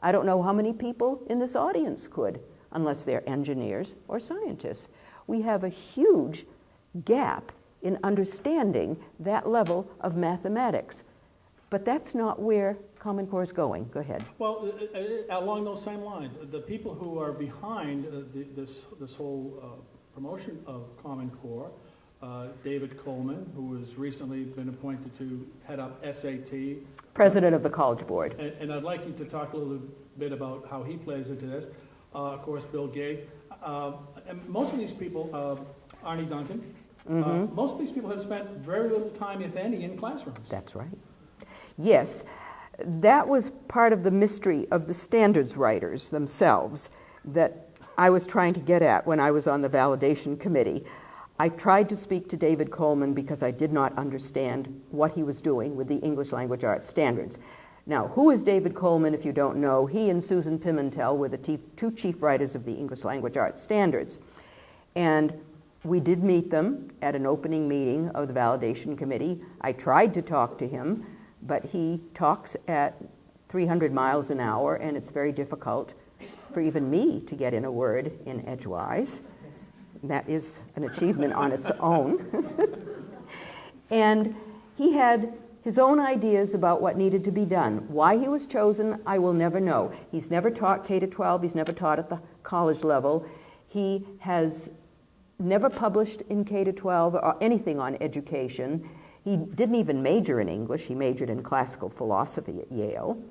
I don't know how many people in this audience could, unless they're engineers or scientists. We have a huge gap in understanding that level of mathematics. But that's not where Common Core is going. Go ahead. Well, along those same lines, the people who are behind this whole promotion of Common Core, David Coleman, who has recently been appointed to head up SAT. President of the College Board. And I'd like you to talk a little bit about how he plays into this. Of course, Bill Gates. And most of these people, Arnie Duncan, most of these people have spent very little time, if any, in classrooms. That's right. Yes, that was part of the mystery of the standards writers themselves that I was trying to get at when I was on the validation committee. I tried to speak to David Coleman because I did not understand what he was doing with the English language arts standards. Now, who is David Coleman if you don't know? He and Susan Pimentel were the two chief writers of the English language arts standards. And we did meet them at an opening meeting of the validation committee. I tried to talk to him, but he talks at 300 miles an hour, and it's very difficult for even me to get in a word in edgewise. That is an achievement on its own. And he had his own ideas about what needed to be done. Why he was chosen, I will never know. He's never taught K-12. He's never taught at the college level. He has never published in K-12 or anything on education. He didn't even major in English. He majored in classical philosophy at Yale.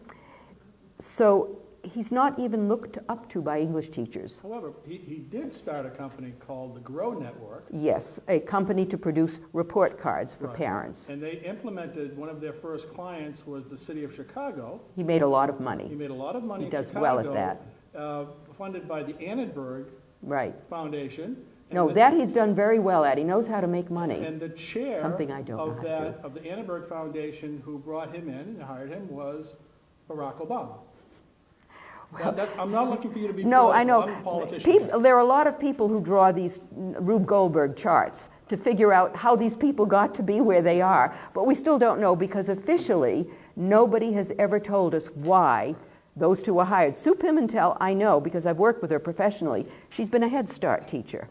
So he's not even looked up to by English teachers. However, he did start a company called the Grow Network. Yes, a company to produce report cards for parents. And they implemented, one of their first clients was the city of Chicago. He made a lot of money. He made a lot of money He in does Chicago, well at that. Funded by the Annenberg Foundation. No, that he's done very well at. He knows how to make money. And the chair Something I don't of know how to do. of the Annenberg Foundation who brought him in and hired him was Barack Obama. I'm not looking for you to be No, I know. I'm a politician. There are a lot of people who draw these Rube Goldberg charts to figure out how these people got to be where they are. But we still don't know because officially nobody has ever told us why those two were hired. Sue Pimentel, I know because I've worked with her professionally. She's been a Head Start teacher.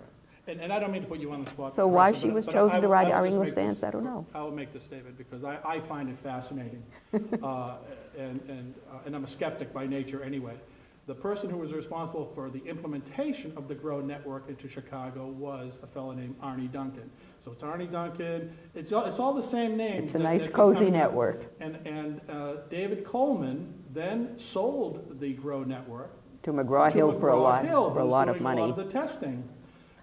And I don't mean to put you on the spot. So why she was chosen to write our English standards, I don't know. I will make this statement because I find it fascinating. And I'm a skeptic by nature anyway. The person who was responsible for the implementation of the Grow Network into Chicago was a fellow named Arnie Duncan. So it's Arnie Duncan. It's all the same names. It's a nice, cozy network. And David Coleman then sold the Grow Network to McGraw-Hill for a lot of money. A lot of the testing.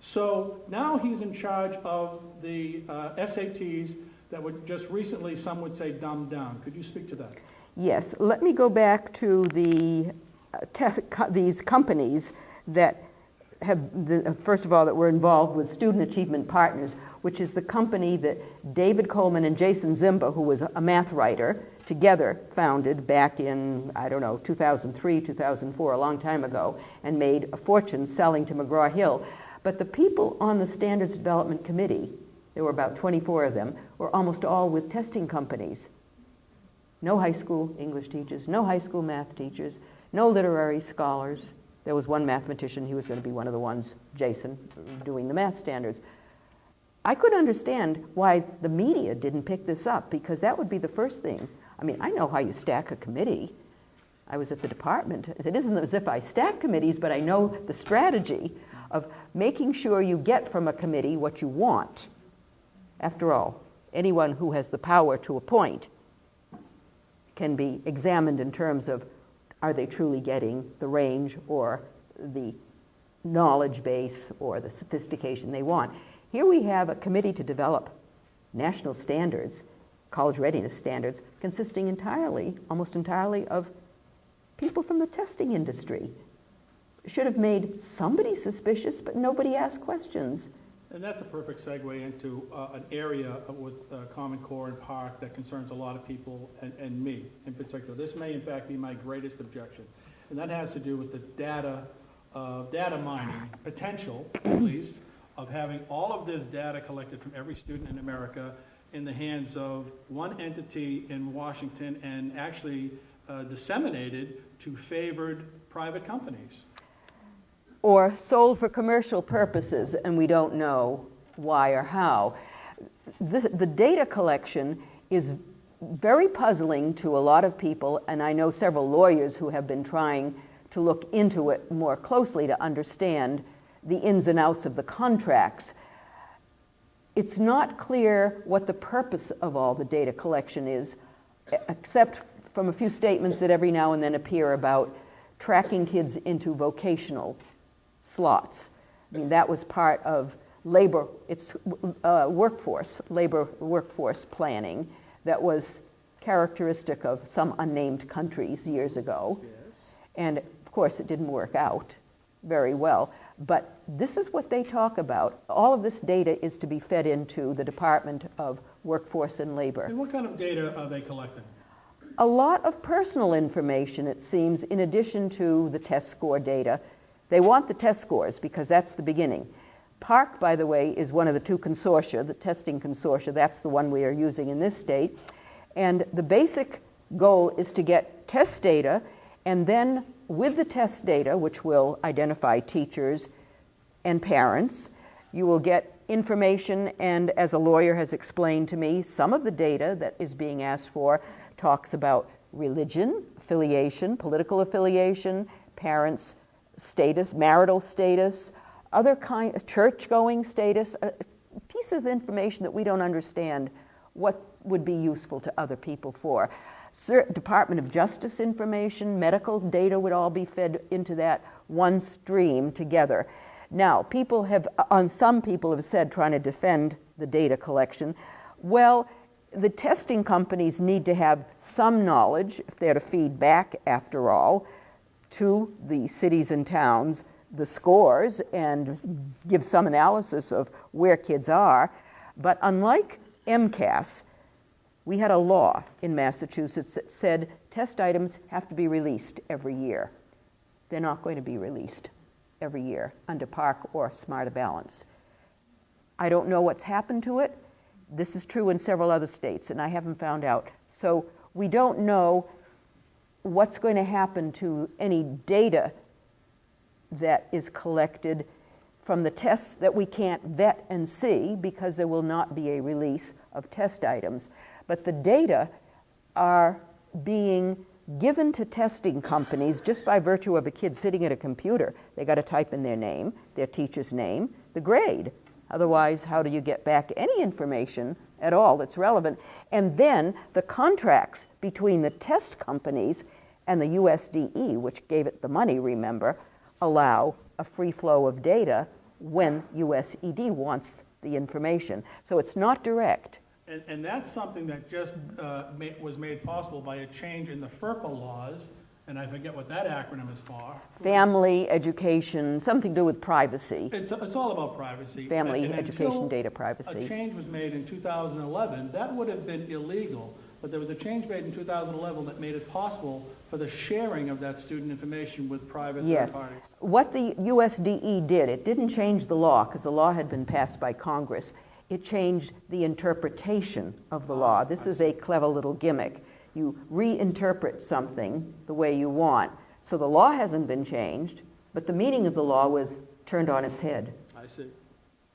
So now he's in charge of the SATs that would just recently, some would say, dumbed down. Could you speak to that? Yes. Let me go back to these companies that have, first of all, that were involved with Student Achievement Partners, which is the company that David Coleman and Jason Zimba, who was a math writer, together founded back in, 2003, 2004, a long time ago, and made a fortune selling to McGraw-Hill. But the people on the Standards Development Committee, there were about 24 of them, were almost all with testing companies. No high school English teachers, no high school math teachers, no literary scholars. There was one mathematician, he was going to be one of the ones, Jason, doing the math standards. I could understand why the media didn't pick this up, because that would be the first thing. I mean, I know how you stack a committee. I was at the department. It isn't as if I stack committees, but I know the strategy of making sure you get from a committee what you want. After all, anyone who has the power to appoint can be examined in terms of, are they truly getting the range or the knowledge base or the sophistication they want? Here we have a committee to develop national standards, college readiness standards, consisting entirely, almost entirely of people from the testing industry. Should have made somebody suspicious, but nobody asked questions. And that's a perfect segue into an area with Common Core and Park that concerns a lot of people and me in particular. This may in fact be my greatest objection, and that has to do with the data mining potential, at least, of having all of this data collected from every student in America in the hands of one entity in Washington and actually disseminated to favored private companies. Or sold for commercial purposes, and we don't know why or how. The data collection is very puzzling to a lot of people, and I know several lawyers who have been trying to look into it more closely to understand the ins and outs of the contracts. It's not clear what the purpose of all the data collection is, except from a few statements that every now and then appear about tracking kids into vocational slots. I mean, that was part of labor workforce planning that was characteristic of some unnamed countries years ago. Yes. And of course, it didn't work out very well. But this is what they talk about. All of this data is to be fed into the Department of Workforce and Labor. And what kind of data are they collecting? A lot of personal information, it seems, in addition to the test score data. They want the test scores because that's the beginning. Park, by the way, is one of the two consortia, the testing consortia. That's the one we are using in this state. And the basic goal is to get test data, and then with the test data, which will identify teachers and parents, you will get information, and as a lawyer has explained to me, some of the data that is being asked for talks about religion, affiliation, political affiliation, parents' status, marital status, other kind of church-going status, a piece of information that we don't understand what would be useful to other people for. Department of Justice information, medical data would all be fed into that one stream together. Now, some people have said, trying to defend the data collection, well, the testing companies need to have some knowledge, if they're to feed back, after all, to the cities and towns, the scores, and give some analysis of where kids are. But unlike MCAS, we had a law in Massachusetts that said test items have to be released every year. They're not going to be released every year under Park or Smarter Balance. I don't know what's happened to it. This is true in several other states, and I haven't found out. So we don't know what's going to happen to any data that is collected from the tests that we can't vet and see because there will not be a release of test items. But the data are being given to testing companies just by virtue of a kid sitting at a computer. They got to type in their name, their teacher's name, the grade. Otherwise, how do you get back any information at all that's relevant? And then the contracts between the test companies and the USDE, which gave it the money, remember, allow a free flow of data when USED wants the information. So it's not direct. And that's something that just was made possible by a change in the FERPA laws, and I forget what that acronym is for. Family, education, something to do with privacy. It's all about privacy. Family, and education, data privacy. A change was made in 2011. That would have been illegal, but there was a change made in 2011 that made it possible for the sharing of that student information with private third parties. What the USDE did, it didn't change the law because the law had been passed by Congress. It changed the interpretation of the law. This is a clever little gimmick. You reinterpret something the way you want. So the law hasn't been changed, but the meaning of the law was turned on its head. I see.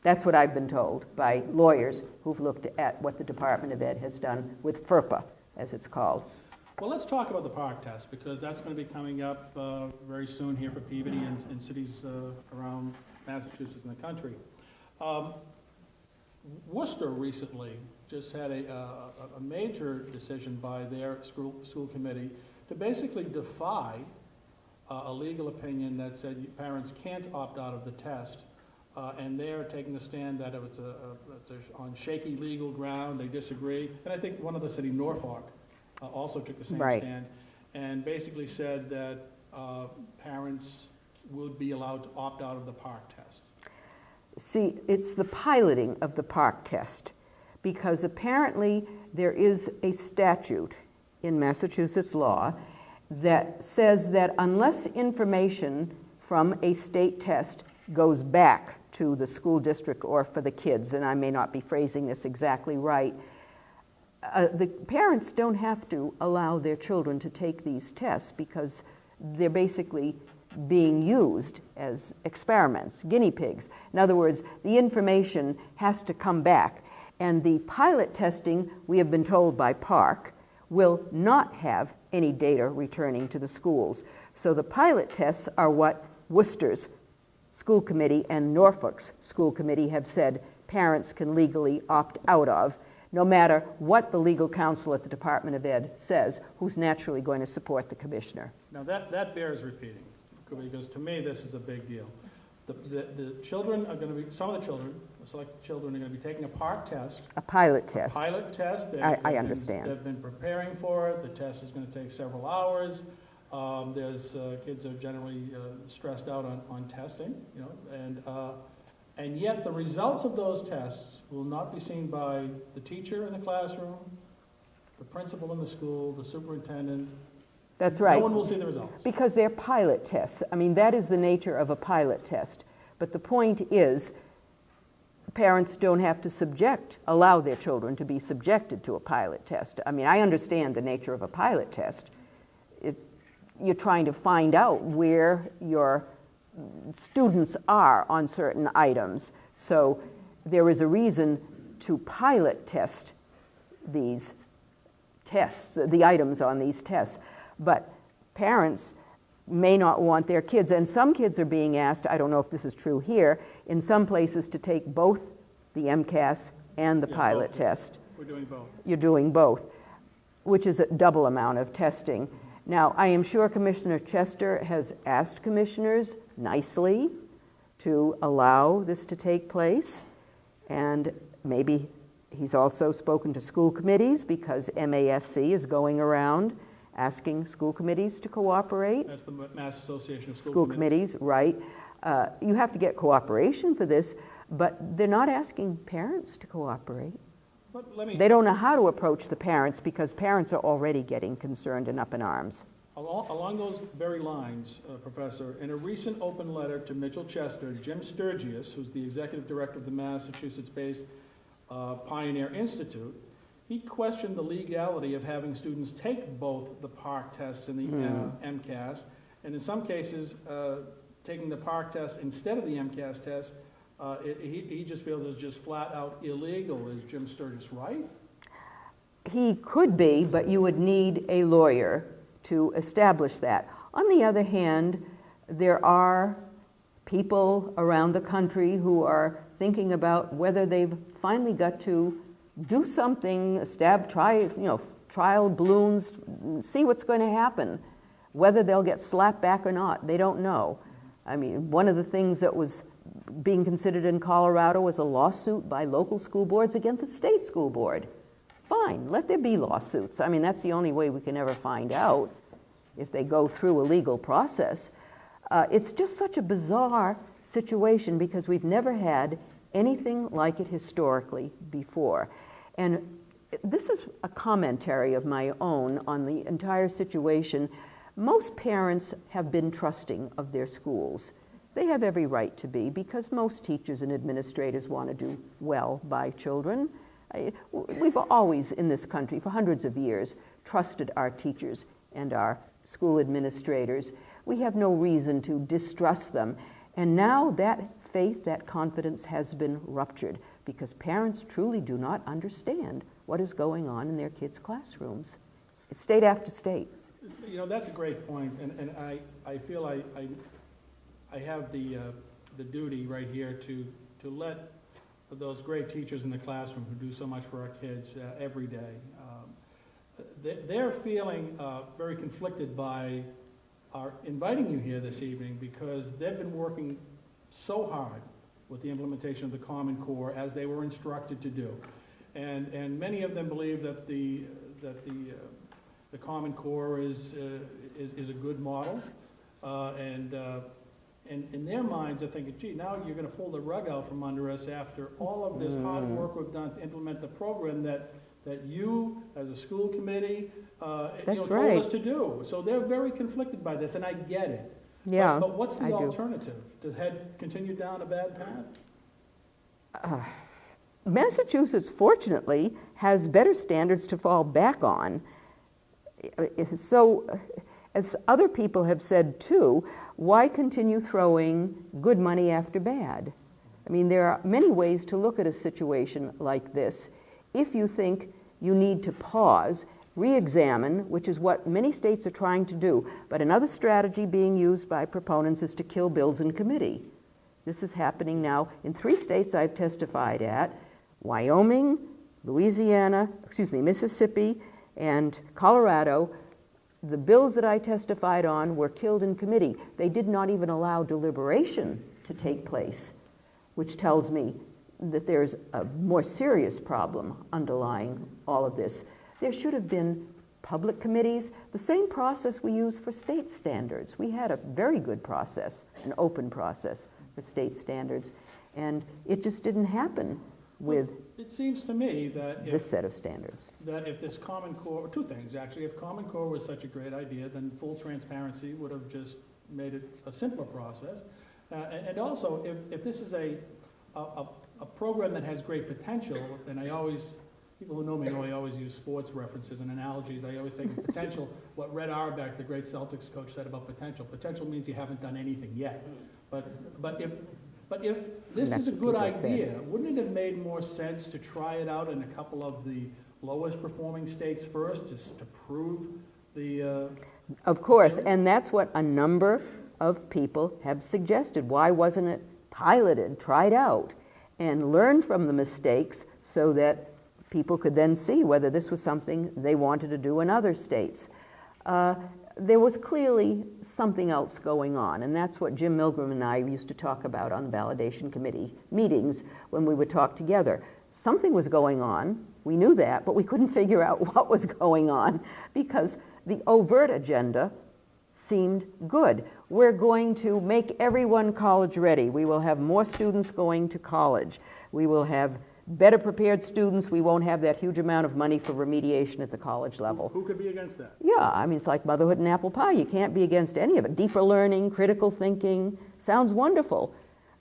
That's what I've been told by lawyers who've looked at what the Department of Ed has done with FERPA, as it's called. Well, let's talk about the Park test, because that's going to be coming up very soon here for Peabody and cities around Massachusetts and the country. Worcester recently just had a major decision by their school committee to basically defy a legal opinion that said parents can't opt out of the test, and they're taking the stand that it's on shaky legal ground. They disagree, and I think one of the city, Norfolk, also took the same stand. and basically said that parents would be allowed to opt out of the PARCC test. See, it's the piloting of the PARCC test, because apparently there is a statute in Massachusetts law that says that unless information from a state test goes back to the school district or for the kids, and I may not be phrasing this exactly right, the parents don't have to allow their children to take these tests because they're basically being used as experiments, guinea pigs. In other words, the information has to come back. And the pilot testing, we have been told by PARCC, will not have any data returning to the schools. So the pilot tests are what Worcester's school committee and Norfolk's school committee have said parents can legally opt out of, no matter what the legal counsel at the Department of Ed says, who's naturally going to support the commissioner. Now that bears repeating, because to me this is a big deal. The children are going to be, some of the children, the selected children are going to be taking a PARCC test. A pilot test. A pilot test. I understand. They've been preparing for it. The test is going to take several hours. Kids are generally stressed out on testing, you know, and yet the results of those tests will not be seen by the teacher in the classroom, the principal in the school, the superintendent. That's right. No one will see the results. Because they're pilot tests. I mean, that is the nature of a pilot test. But the point is, parents don't have to allow their children to be subjected to a pilot test. I mean, I understand the nature of a pilot test. You're trying to find out where your students are on certain items. So there is a reason to pilot test these tests, the items on these tests. But parents may not want their kids, and some kids are being asked, I don't know if this is true here, in some places to take both the MCAS and the pilot test. We're doing both. You're doing both, which is a double amount of testing. Now, I am sure Commissioner Chester has asked commissioners nicely to allow this to take place, and maybe he's also spoken to school committees because MASC is going around asking school committees to cooperate. That's the Mass Association of School committees, right. You have to get cooperation for this, but they're not asking parents to cooperate. They don't know how to approach the parents because parents are already getting concerned and up in arms. Along those very lines, Professor, in a recent open letter to Mitchell Chester, Jim Sturgis, who's the executive director of the Massachusetts-based Pioneer Institute, he questioned the legality of having students take both the PARCC test and the MCAS, and in some cases, taking the PARCC test instead of the MCAS test. He just feels it's just flat out illegal. Is Jim Sturgis right? He could be, but you would need a lawyer to establish that. On the other hand, there are people around the country who are thinking about whether they've finally got to do something, trial balloons, see what's going to happen. Whether they'll get slapped back or not, they don't know. I mean, one of the things that was being considered in Colorado was a lawsuit by local school boards against the state school board. Fine, let there be lawsuits. I mean, that's the only way we can ever find out if they go through a legal process. It's just such a bizarre situation because we've never had anything like it historically before. And this is a commentary of my own on the entire situation. Most parents have been trusting of their schools. They have every right to be because most teachers and administrators want to do well by children. We've always in this country for hundreds of years trusted our teachers and our school administrators. We have no reason to distrust them. And now that faith, that confidence has been ruptured because parents truly do not understand what is going on in their kids' classrooms, state after state. You know, that's a great point, and I feel I have the duty right here to let those great teachers in the classroom who do so much for our kids every day. They're feeling very conflicted by our inviting you here this evening because they've been working so hard with the implementation of the Common Core as they were instructed to do. And many of them believe that the the Common Core is a good model. And in their minds, they're thinking, gee, now you're going to pull the rug out from under us after all of this hard work we've done to implement the program that you, as a school committee, told us to do. So they're very conflicted by this, and I get it. Yeah, but what's the alternative? To continue down a bad path? Massachusetts, fortunately, has better standards to fall back on. So, as other people have said too, why continue throwing good money after bad? I mean, there are many ways to look at a situation like this. If you think you need to pause, re-examine, which is what many states are trying to do, but another strategy being used by proponents is to kill bills in committee. This is happening now in 3 states I've testified at: Wyoming, Mississippi, and Colorado. The bills that I testified on were killed in committee. They did not even allow deliberation to take place, which tells me that there's a more serious problem underlying all of this. There should have been public committees, the same process we use for state standards. We had a very good process, an open process for state standards, and it just didn't happen with it seems to me that this set of standards. That if this Common Core, 2 things actually, if Common Core was such a great idea, then full transparency would have just made it a simpler process. And also, if this is a program that has great potential, and people who know me know I always use sports references and analogies. I always think of potential, what Red Auerbach, the great Celtics coach, said about potential. Potential means you haven't done anything yet. But if this is a good idea, wouldn't it have made more sense to try it out in a couple of the lowest performing states first, just to prove the... Of course, and that's what a number of people have suggested. Why wasn't it piloted, tried out, and learned from the mistakes so that people could then see whether this was something they wanted to do in other states? There was clearly something else going on, and that's what Jim Milgram and I used to talk about on validation committee meetings when we would talk together. Something was going on, we knew that, but we couldn't figure out what was going on because the overt agenda seemed good. We're going to make everyone college ready. We will have more students going to college. We will have better prepared students. We won't have that huge amount of money for remediation at the college level. Who could be against that? Yeah, I mean, it's like motherhood and apple pie. You can't be against any of it. Deeper learning, critical thinking, sounds wonderful.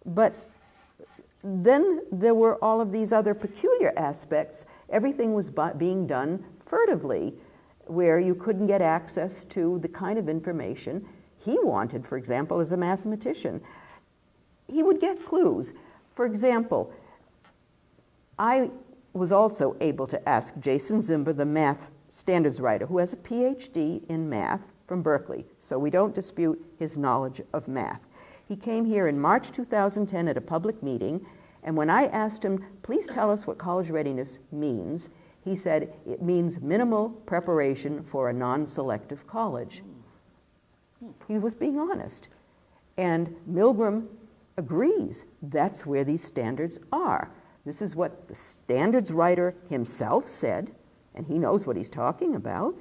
But then there were all of these other peculiar aspects. Everything was being done furtively, where you couldn't get access to the kind of information he wanted, for example, as a mathematician. He would get clues. For example, I was also able to ask Jason Zimber, the math standards writer, who has a PhD in math from Berkeley, so we don't dispute his knowledge of math. He came here in March 2010 at a public meeting, and when I asked him, please tell us what college readiness means, he said it means minimal preparation for a non-selective college. He was being honest. And Milgram agrees that's where these standards are. This is what the standards writer himself said, and he knows what he's talking about.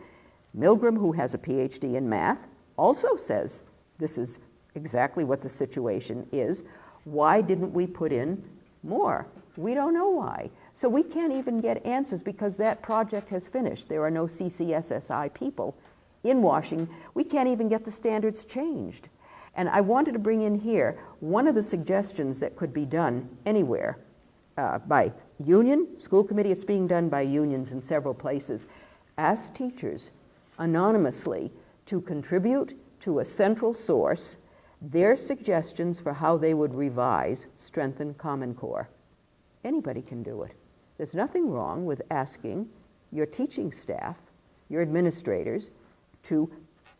Milgram, who has a PhD in math, also says this is exactly what the situation is. Why didn't we put in more? We don't know why. So we can't even get answers because that project has finished. There are no CCSSI people in Washington. We can't even get the standards changed. And I wanted to bring in here one of the suggestions that could be done anywhere. By union, school committee, it's being done by unions in several places. Ask teachers anonymously to contribute to a central source their suggestions for how they would revise, strengthen Common Core. Anybody can do it. There's nothing wrong with asking your teaching staff, your administrators, to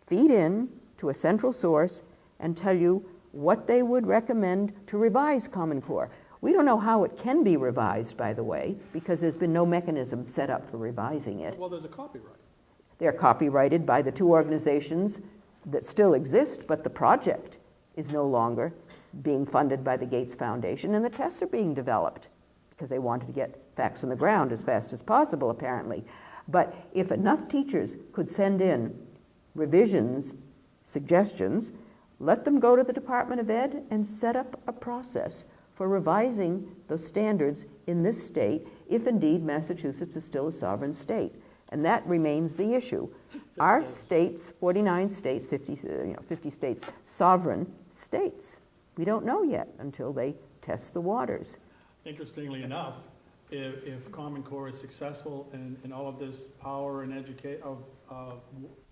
feed in to a central source and tell you what they would recommend to revise Common Core. We don't know how it can be revised, by the way, because there's been no mechanism set up for revising it. Well, there's a copyright. They're copyrighted by the 2 organizations that still exist, but the project is no longer being funded by the Gates Foundation, and the tests are being developed because they wanted to get facts on the ground as fast as possible, apparently. But if enough teachers could send in revisions, suggestions, let them go to the Department of Ed and set up a process for revising those standards in this state, if indeed Massachusetts is still a sovereign state. And that remains the issue. Our states, 49 states, 50 states, sovereign states. We don't know yet until they test the waters. Interestingly enough, if Common Core is successful in all of this power and of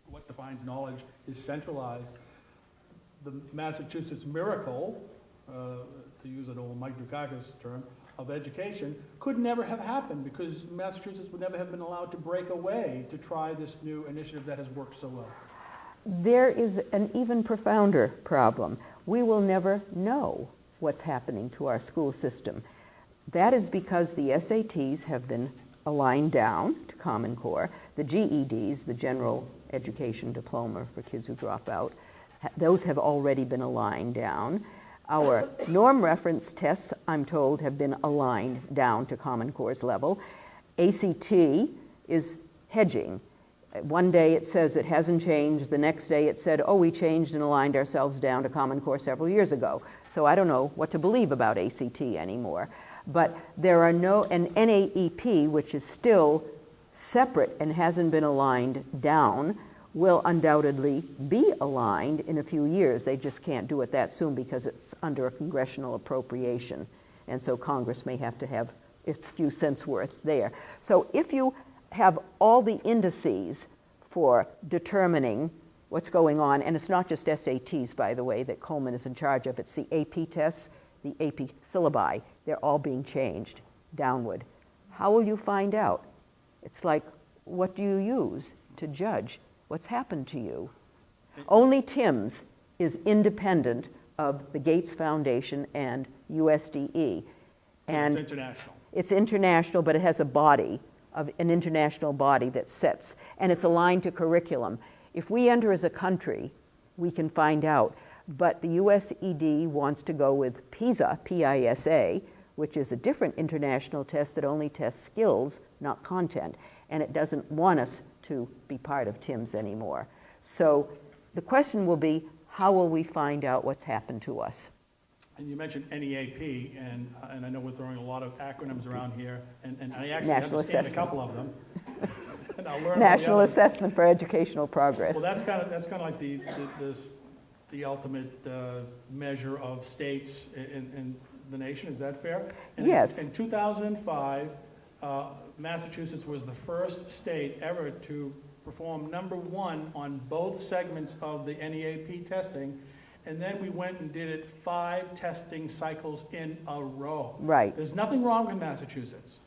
what defines knowledge is centralized, the Massachusetts miracle, to use an old Mike Dukakis term, of education could never have happened because Massachusetts would never have been allowed to break away to try this new initiative that has worked so well. There is an even profounder problem. We will never know what's happening to our school system. That is because the SATs have been aligned down to Common Core. The GEDs, the General Education Diploma for kids who drop out, those have already been aligned down. Our norm reference tests, I'm told, have been aligned down to Common Core's level. ACT is hedging. One day it says it hasn't changed. The next day it said, oh, we changed and aligned ourselves down to Common Core several years ago. So I don't know what to believe about ACT anymore. But there are no, and NAEP, which is still separate and hasn't been aligned down, will undoubtedly be aligned in a few years. They just can't do it that soon because it's under a congressional appropriation. And so Congress may have to have its few cents worth there. So if you have all the indices for determining what's going on, and it's not just SATs, by the way, that Coleman is in charge of, it's the AP tests, the AP syllabi, they're all being changed downward. How will you find out? It's like, what do you use to judge what's happened to you? Only TIMS is independent of the Gates Foundation and USDE. And it's international. It's international, but it has a body, an international body that sets, and it's aligned to curriculum. If we enter as a country, we can find out. But the USED wants to go with PISA, P-I-S-A, which is a different international test that only tests skills, not content. And it doesn't want us to be part of TIMS anymore. So the question will be, how will we find out what's happened to us? And you mentioned NEAP, and I know we're throwing a lot of acronyms around here, and I actually understand a couple of them. And I'll learn National Assessment for Educational Progress. Well, that's kind of like the ultimate measure of states in the nation. Is that fair? And yes. In 2005, Massachusetts was the first state ever to perform #1 on both segments of the NEAP testing. And then we went and did it 5 testing cycles in a row. Right. There's nothing wrong with Massachusetts.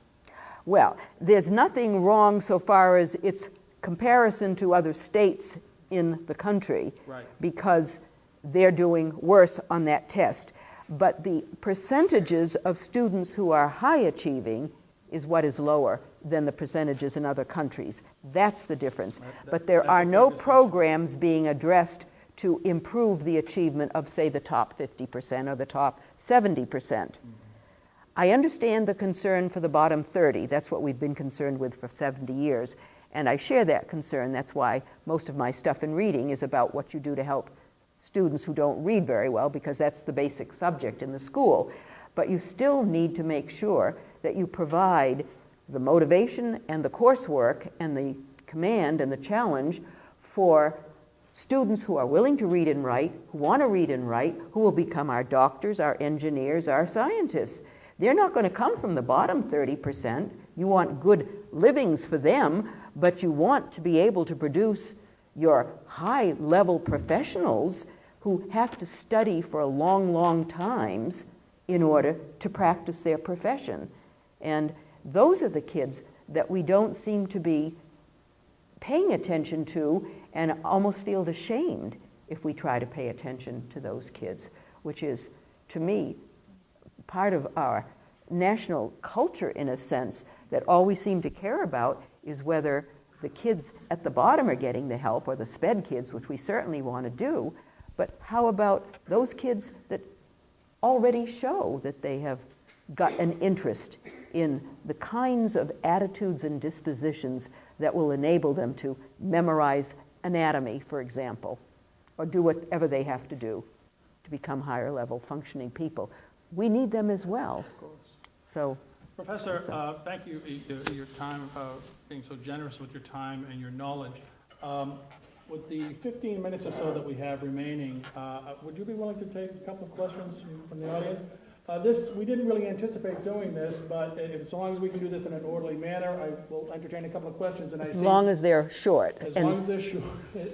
Well, there's nothing wrong so far as its comparison to other states in the country, right, because they're doing worse on that test. But the percentages of students who are high achieving is what is lower than the percentages in other countries. That's the difference. But there are no programs being addressed to improve the achievement of, say, the top 50% or the top 70%. Mm-hmm. I understand the concern for the bottom 30. That's what we've been concerned with for 70 years. And I share that concern. That's why most of my stuff in reading is about what you do to help students who don't read very well, because that's the basic subject in the school. But you still need to make sure that you provide the motivation and the coursework and the command and the challenge for students who are willing to read and write, who want to read and write, who will become our doctors, our engineers, our scientists. They're not going to come from the bottom 30%. You want good livings for them, but you want to be able to produce your high-level professionals who have to study for long, long times in order to practice their profession. And those are the kids that we don't seem to be paying attention to, and almost feel ashamed if we try to pay attention to those kids, which is, to me, part of our national culture in a sense, that all we seem to care about is whether the kids at the bottom are getting the help, or the SPED kids, which we certainly want to do, but how about those kids that already show that they have got an interest in the kinds of attitudes and dispositions that will enable them to memorize anatomy, for example, or do whatever they have to do to become higher level functioning people. We need them as well. Of course. So, Professor, thank you for your time, being so generous with your time and your knowledge. With the 15 minutes or so that we have remaining, would you be willing to take a couple of questions from the audience? We didn't really anticipate doing this, but as long as we can do this in an orderly manner, I will entertain a couple of questions. And as long as they're short. As long as they're short.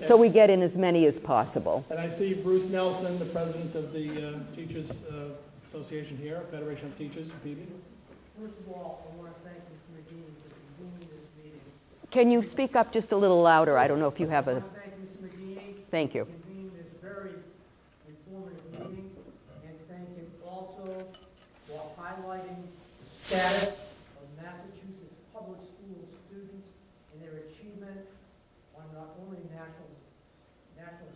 So we get in as many as possible. And I see Bruce Nelson, the president of the Teachers Association here, Federation of Teachers, Peabody. First of all, I want to thank Mr. McGee for convening this meeting. Can you speak up just a little louder? I don't know if you have I a... want to thank Mr. McGee. Thank you. For convening this very informative meeting, and thank him also for highlighting the status of Massachusetts public school students and their achievement on not only national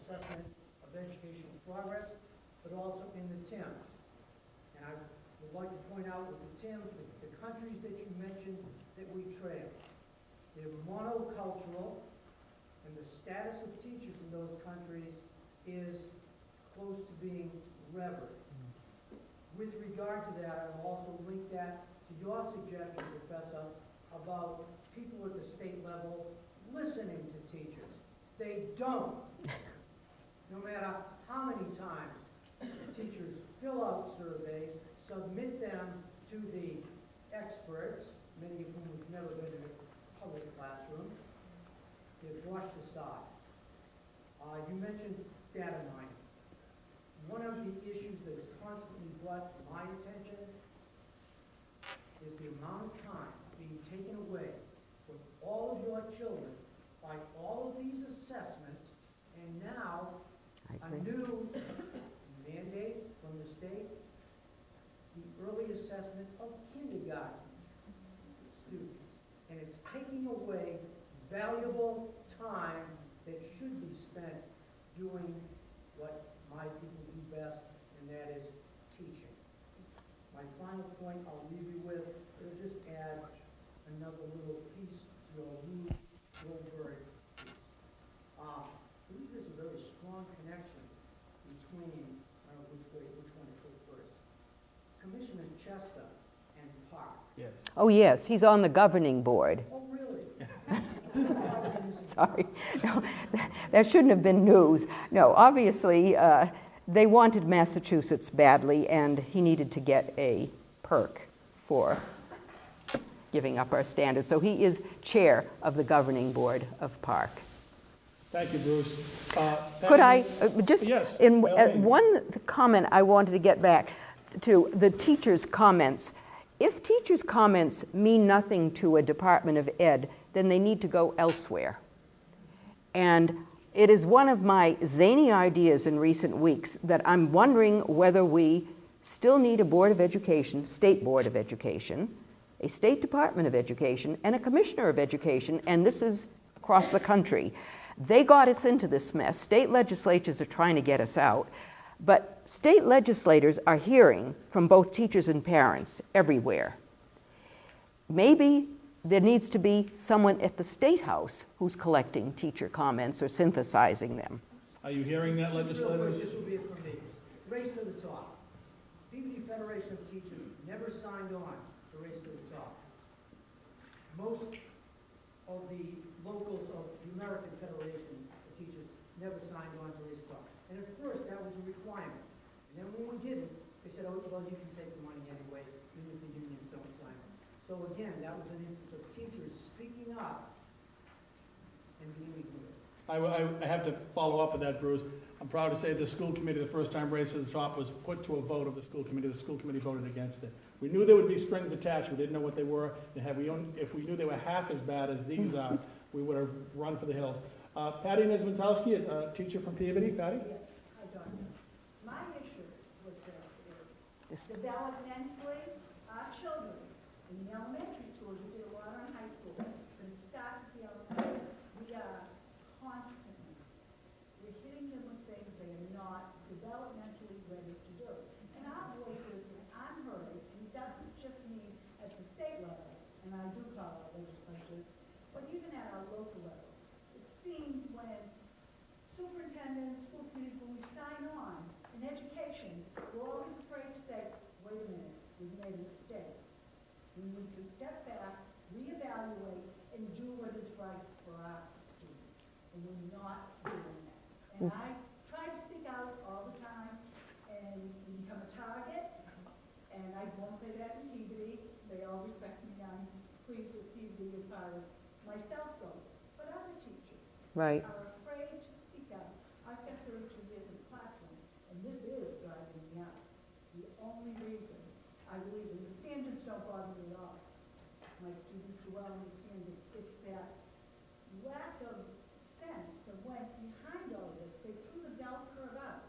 assessment of educational progress, but also in the TIMS. And I would like to point out with the TIMS, the countries that you mentioned that we trail. They're monocultural, and the status of teachers in those countries is close to being revered. With regard to that, I will also link that to your suggestion, Professor, about people at the state level listening to teachers. They don't. No matter how many times teachers fill out surveys, submit them to the experts, many of whom have never been in a public classroom, they're brushed aside. You mentioned data mining. One of the issues that is constantly brought to my attention is the amount of time being taken away from all of your children by all of these assessments, and now a new mandate from the state, the early assessment of kindergarten students. And it's taking away valuable time that should be spent doing what my people do best, and that is teaching. My final point I'll leave you with is just add another little piece to your Rube Goldberg piece. I believe there's a very strong connection between, I don't know which one to take first, Commissioner Chester and Park. Yes. Oh, yes, he's on the governing board. Oh, really? Sorry. No, that shouldn't have been news. No, obviously, they wanted Massachusetts badly, and he needed to get a perk for giving up our standards. So he is chair of the governing board of Park. Thank you, Bruce. Could I just, yes, in by all means. one comment I wanted to get back to the teachers' comments. If teachers' comments mean nothing to a Department of Ed, then they need to go elsewhere. And it is one of my zany ideas in recent weeks that I'm wondering whether we still need a Board of Education, State Board of Education, a State Department of Education, and a Commissioner of Education, and this is across the country. They got us into this mess. State legislatures are trying to get us out. But state legislators are hearing from both teachers and parents everywhere. Maybe there needs to be someone at the State House who's collecting teacher comments or synthesizing them. Are you hearing that, legislators? This will be it for me. Race to the top. Peabody Federation of Teachers never signed on to Race to the Top. Most of the locals of the American Federation of Teachers never signed on to Race to the Top. And at first, that was a requirement. And then when we didn't, they said, oh, well, you can take the money anyway, even if the unions don't sign it. So again, that was an instance of teachers speaking up and being ignored. I have to follow up with that, Bruce. I'm proud to say the school committee, the first time Race to the Top was put to a vote of the school committee voted against it. We knew there would be strings attached. We didn't know what they were. If we knew they were half as bad as these are, we would have run for the hills. Patty Nismentowski, a teacher from Peabody. Patty? Yes, hi, Doctor. My issue was this. Developmentally, our children in the elementary schools, you get a lot in high school, but it starts at the outside. We are constantly, we're hitting them with things they are not developmentally ready to do. And our voices are unheard, and it doesn't just mean at the state we've made a mistake. We need to step back, reevaluate, and do what is right for our students. And we're not doing that. And I try to speak out all the time and become a target. And I won't say that in Peabody. They all respect me. I'm pleased with Peabody as far as myself goes. But other teachers Right. are afraid to speak out. I've got 32 years in the classroom, and this is driving me out. The only reason I believe in the standards don't bother me at all. My students do well in the standards. It's that lack of sense that went behind all this. They threw the bell curve out,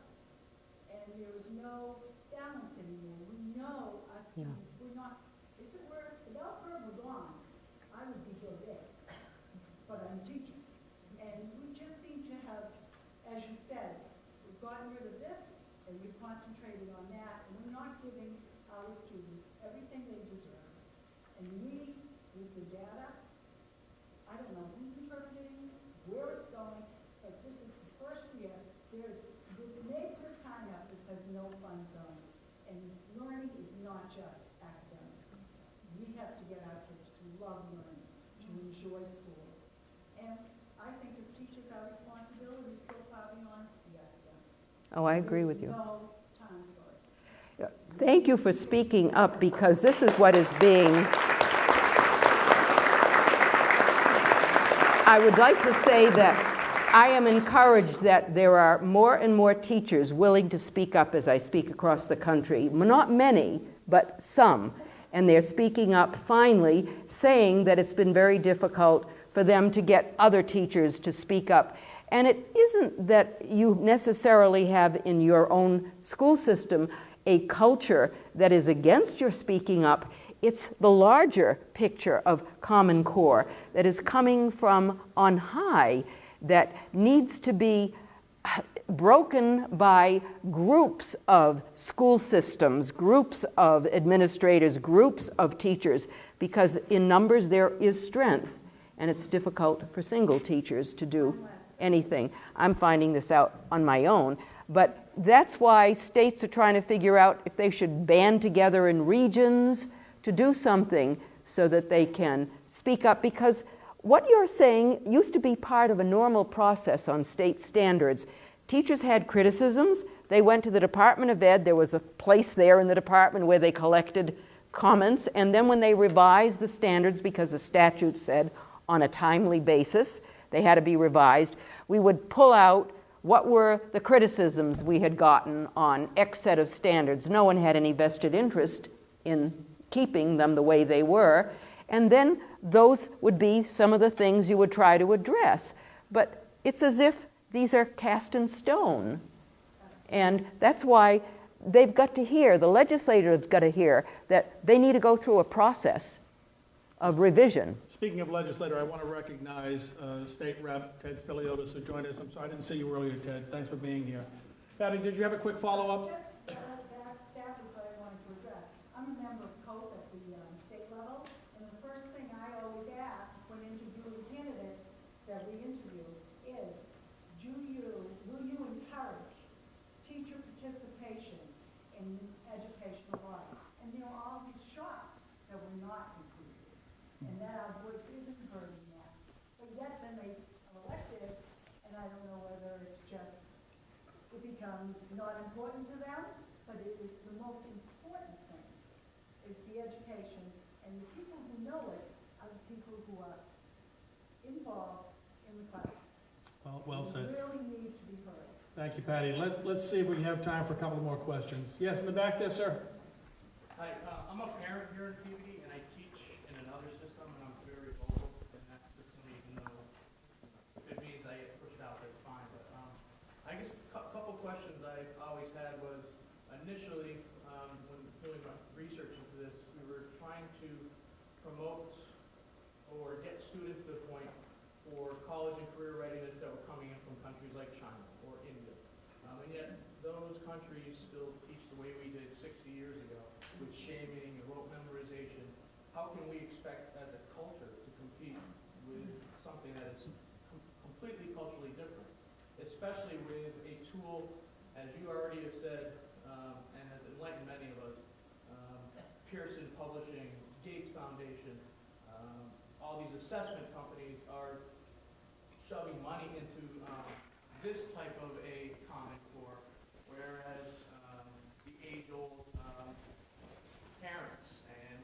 and there is no balance anymore. We know our students, we're not, if it were, the bell curve was on, I would be here today. But I'm teaching. And we just need to have, as you said, we've gotten rid of this, and we've concentrated on that, and we're not giving our students everything they deserve. And we, with the data, I don't know who's interpreting, where it's going, but this is the first year, they made this sign up that says no fun zone. And learning is not just academics. We have to get our kids to love learning, to enjoy school. And I think as teachers, our responsibility is still far beyond the academics. Oh, I agree with you. No time for it. Thank you for speaking up, because this is what is being... I would like to say that I am encouraged that there are more and more teachers willing to speak up as I speak across the country. Not many, but some. And they're speaking up finally, saying that it's been very difficult for them to get other teachers to speak up. And it isn't that you necessarily have in your own school system a culture that is against your speaking up. It's the larger picture of Common Core that is coming from on high that needs to be broken by groups of school systems, groups of administrators, groups of teachers, because in numbers there is strength, and it's difficult for single teachers to do anything. I'm finding this out on my own, but that's why states are trying to figure out if they should band together in regions to do something so that they can speak up, because what you're saying used to be part of a normal process on state standards. Teachers had criticisms. They went to the Department of Ed. There was a place there in the department where they collected comments. And then when they revised the standards, because the statute said on a timely basis they had to be revised, we would pull out what were the criticisms we had gotten on X set of standards. No one had any vested interest in keeping them the way they were. And then those would be some of the things you would try to address. But it's as if these are cast in stone. And that's why they've got to hear, the legislators got to hear, that they need to go through a process of revision. Speaking of legislator, I want to recognize State Rep Ted Steliotis, who joined us. I'm sorry, I didn't see you earlier, Ted. Thanks for being here. Patty, did you have a quick follow-up? That was what I wanted to address. I'm a member of COPE at the state level, and the first thing I always ask when interviewing candidates that we interview is, will you encourage teacher participation in educational life? And they'll all be shocked that we're not included, and that our voice isn't heard in that. But yet then they are elected, and I don't know whether it's just, it becomes not important to them, but it is the most important thing, is the education, and the people who know it are the people who are involved in the class. Well said. We really need to be heard. Thank you, Patty. Let's see if we have time for a couple more questions. Yes, in the back there, sir. Hi, I'm a parent here in Peabody, and I teach in another system, and I'm very vocal in that system, even though if it means I get pushed out, that's fine. But I guess a couple questions I always had was, initially, when doing my research into this, we were trying to promote or get students to the point for college and career readiness that were coming in from countries like China or India. And yet, those countries still teach the way we did 60 years ago, with shaming and rote memorization. How can we expect as a culture to compete with something that is completely culturally different, especially with a tool, as you already have said, and has enlightened many of us, Foundation, all these assessment companies are shoving money into this type of a Common Core, whereas the age-old parents and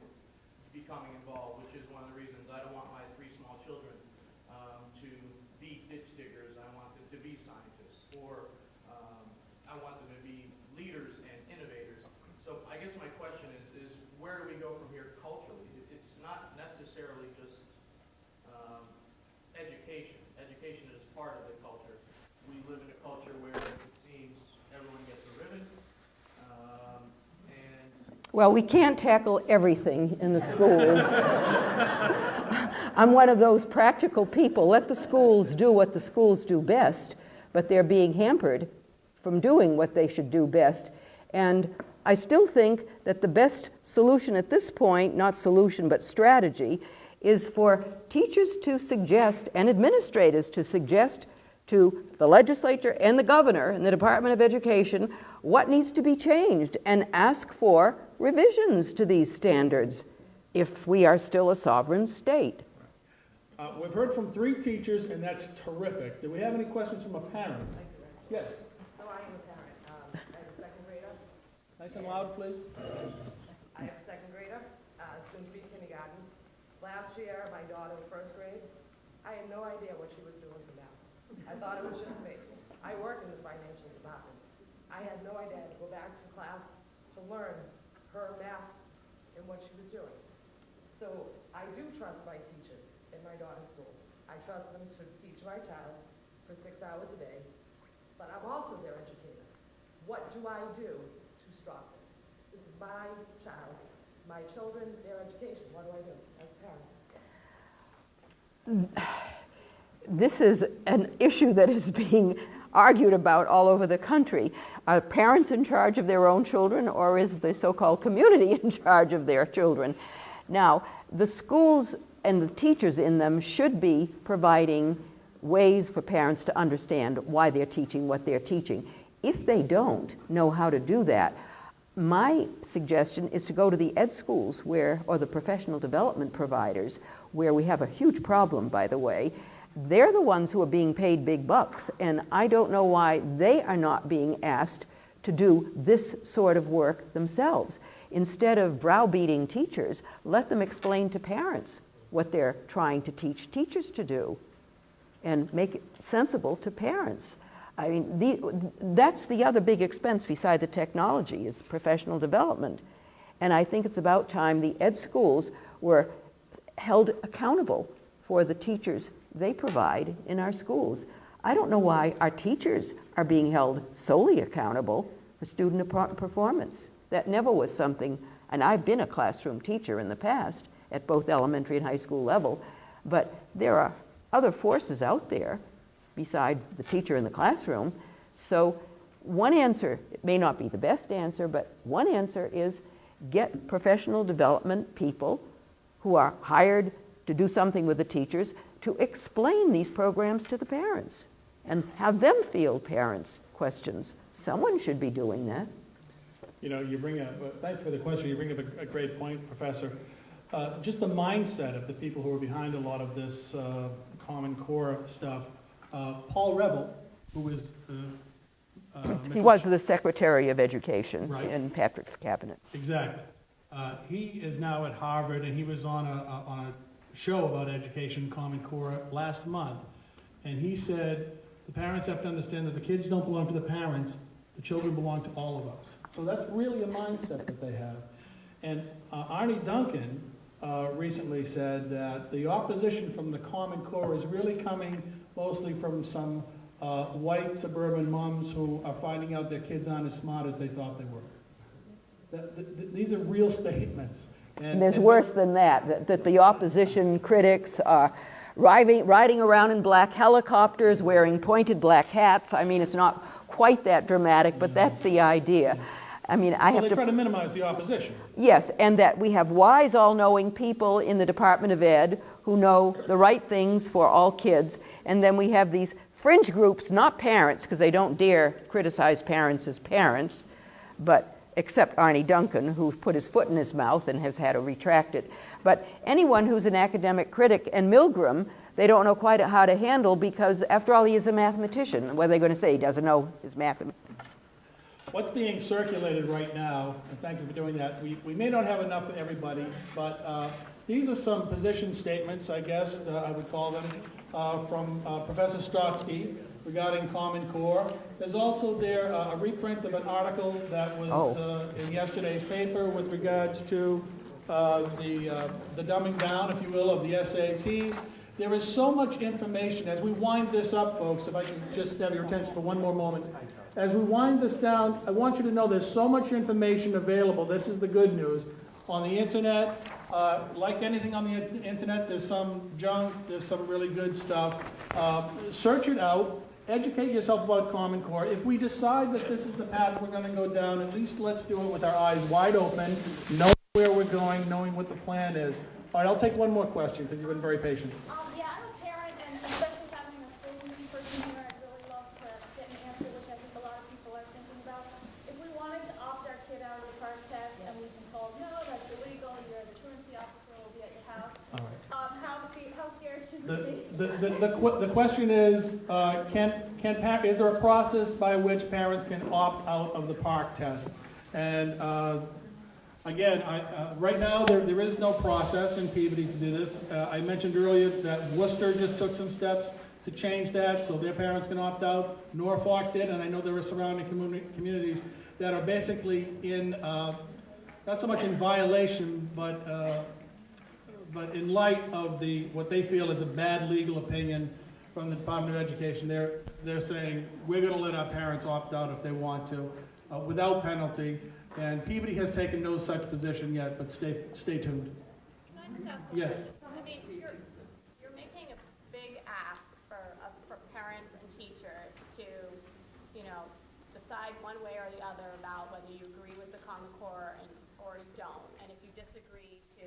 becoming involved, which is one of the reasons I don't want my 3 small children to be ditch diggers. I want them to be scientists, or I want them to be leaders and innovators. So I guess my question is where do we go from here culturally? It's not necessarily just education. Education is part of the culture. We live in a culture where it seems everyone gets a ribbon, and Well, we can't tackle everything in the schools. I'm one of those practical people. Let the schools do what the schools do best, but they're being hampered from doing what they should do best. And I still think that the best solution at this point, not solution but strategy, is for teachers to suggest and administrators to suggest to the legislature and the governor and the Department of Education what needs to be changed and ask for revisions to these standards if we are still a sovereign state. We've heard from 3 teachers, and that's terrific. Do we have any questions from a parent? Yes. So I am a parent. I have a second grader. Nice and loud, please. I have a second grader, soon to be kindergarten. Last year, my daughter in first grade, I had no idea what she was doing for math. I thought it was just me. I work in the financial department. I had no idea to go back to class to learn her math and what she was doing. So I do trust my teachers in my daughter's school. I trust them to teach my child for 6 hours a day, but I'm also their educator. What do I do to stop this? This is my child, my children, their education. What do I do as a parent? This is an issue that is being argued about all over the country. Are parents in charge of their own children, or is the so-called community in charge of their children? Now, the schools and the teachers in them should be providing ways for parents to understand why they're teaching what they're teaching. If they don't know how to do that, my suggestion is to go to the ed schools or the professional development providers, where we have a huge problem, by the way. They're the ones who are being paid big bucks, and I don't know why they are not being asked to do this sort of work themselves. Instead of browbeating teachers, let them explain to parents what they're trying to teach teachers to do and make it sensible to parents. I mean, that's the other big expense beside the technology is professional development. And I think it's about time the ed schools were held accountable for the teachers they provide in our schools. I don't know why our teachers are being held solely accountable for student performance. That never was something, and I've been a classroom teacher in the past at both elementary and high school level, but there are other forces out there beside the teacher in the classroom. So one answer, it may not be the best answer, but one answer is get professional development people who are hired to do something with the teachers to explain these programs to the parents and have them field parents' questions. Someone should be doing that. You know, thanks for the question. You bring up a great point, Professor. Just the mindset of the people who are behind a lot of this Common Core stuff. Paul Revel, who was he was the Secretary of Education right. in Patrick's cabinet. Exactly. He is now at Harvard, and he was on a show about education, Common Core, last month. And he said the parents have to understand that the kids don't belong to the parents, the children belong to all of us. So that's really a mindset that they have. And Arnie Duncan recently said that the opposition from the Common Core is really coming mostly from some white suburban moms who are finding out their kids aren't as smart as they thought they were. These are real statements. And there's worse than that the opposition critics are riding around in black helicopters, wearing pointed black hats. I mean, it's not quite that dramatic, but that's the idea. I mean, they try to minimize the opposition. Yes, and that we have wise, all-knowing people in the Department of Ed who know the right things for all kids, and then we have these fringe groups, not parents, because they don't dare criticize parents as parents, but except Arnie Duncan, who's put his foot in his mouth and has had to retract it. But anyone who's an academic critic, and Milgram, they don't know quite how to handle, because after all, he is a mathematician. What are they going to say? He doesn't know his mathematics. What's being circulated right now, and thank you for doing that, we may not have enough for everybody, but these are some position statements, I guess, I would call them, from Professor Stosky regarding Common Core. There's also there a reprint of an article that was in yesterday's paper with regards to the dumbing down, if you will, of the SATs. There is so much information. As we wind this up, folks, if I can just have your attention for one more moment. As we wind this down, I want you to know there's so much information available. This is the good news. On the internet, like anything on the internet, there's some junk, there's some really good stuff. Search it out. Educate yourself about Common Core. If we decide that this is the path we're going to go down, at least let's do it with our eyes wide open, knowing where we're going, knowing what the plan is. All right, I'll take one more question because you've been very patient. Yeah, I'm a parent, and especially having a school committee person here, I'd really love to get an answer, which I think a lot of people are thinking about. If we wanted to opt our kid out of the PARCC test, and we've been told, no, that's illegal, you're the truancy officer will be at your house. All right. How scared should we be? The question is, is there a process by which parents can opt out of the PARCC test? And again, right now there is no process in Peabody to do this. I mentioned earlier that Worcester just took some steps to change that so their parents can opt out. Norfolk did, and I know there are surrounding communities that are basically in, not so much in violation, but in light of what they feel is a bad legal opinion from the Department of Education, they're saying we're going to let our parents opt out if they want to, without penalty. And Peabody has taken no such position yet, but stay tuned. Can I just ask one Yes. question? I mean, you're making a big ask for parents and teachers to, decide one way or the other about whether you agree with the Common Core or you don't. And if you disagree, to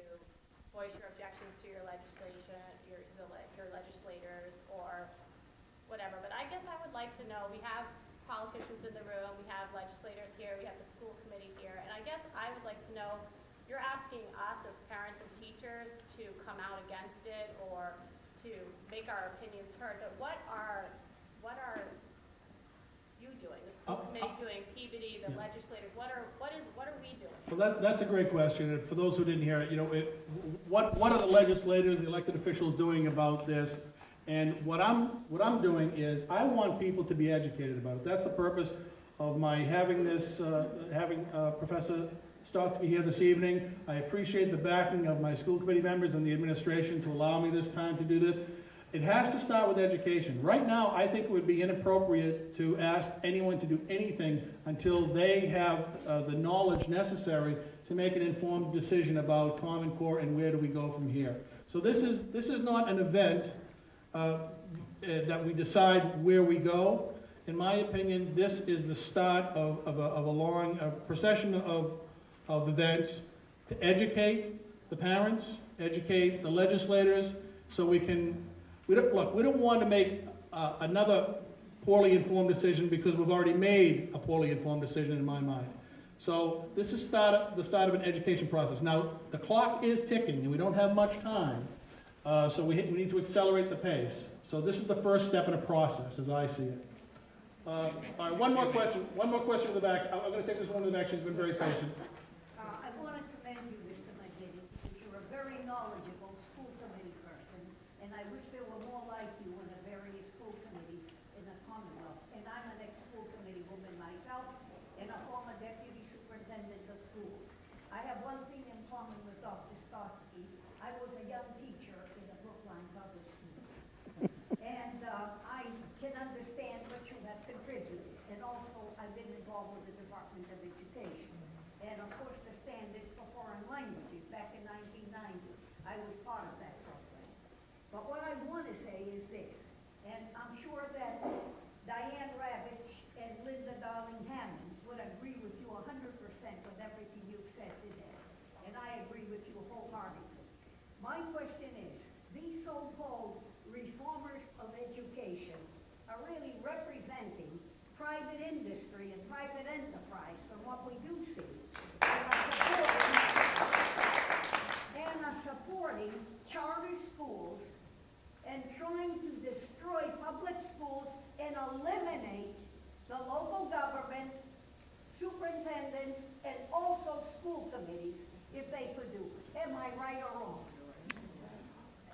voice your objections to your legislation, your legislators, or whatever. But I guess I would like to know, we have politicians in the room, we have legislators here, we have the school committee here, and I guess I would like to know, you're asking us as parents and teachers to come out against it or to make our opinions heard, but what are you doing, the school committee doing, Peabody, the legislators, what are we doing? Well, that's a great question. And for those who didn't hear it, what are the legislators, the elected officials doing about this? And what I'm doing is I want people to be educated about it. That's the purpose of my having Professor Stosky here this evening. I appreciate the backing of my school committee members and the administration to allow me this time to do this. It has to start with education. Right now, I think it would be inappropriate to ask anyone to do anything until they have the knowledge necessary to make an informed decision about Common Core and where do we go from here. So this is not an event that we decide where we go. In my opinion, this is the start of a long procession of events to educate the parents, educate the legislators, so we don't want to make another poorly informed decision because we've already made a poorly informed decision in my mind. So this is the start of an education process. Now, the clock is ticking and we don't have much time. So we need to accelerate the pace. So this is the first step in a process, as I see it. All right, one more question in the back. I'm going to take this one in the back. She's been very patient. I want to commend you, Mr. McGinnis, because you're a very knowledgeable school committee person, and I wish there were more like you in the various school committees in the Commonwealth. And I'm an ex-school committee woman myself, and a former deputy superintendent of schools. I have one thing in common with Dr. Stosky. I was a young teacher in the Brookline Public Schools. And I can understand what you have contributed. And also, I've been involved with the Department of Education. And of course, the standards for foreign languages back in 1990. I was part of that program. But what I want to say is this, and I'm sure that Diane Ravitch and Linda Darling-Hammond would agree with you 100% with everything you've said today. And I agree with you wholeheartedly. My question is, these so-called reformers of education are really representing private industry and private enterprise from what we do see.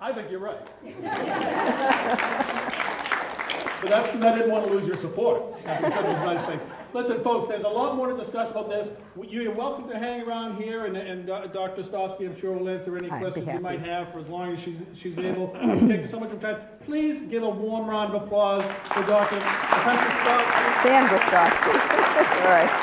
I think you're right. But that's because I didn't want to lose your support after you said those nice things. Listen, folks, there's a lot more to discuss about this. You're welcome to hang around here, and Dr. Stosky, I'm sure, will answer any I'd be questions you might happy. have for as long as she's able to take so much of time. Please give a warm round of applause for Professor Stosky. Sandra Stosky. All right.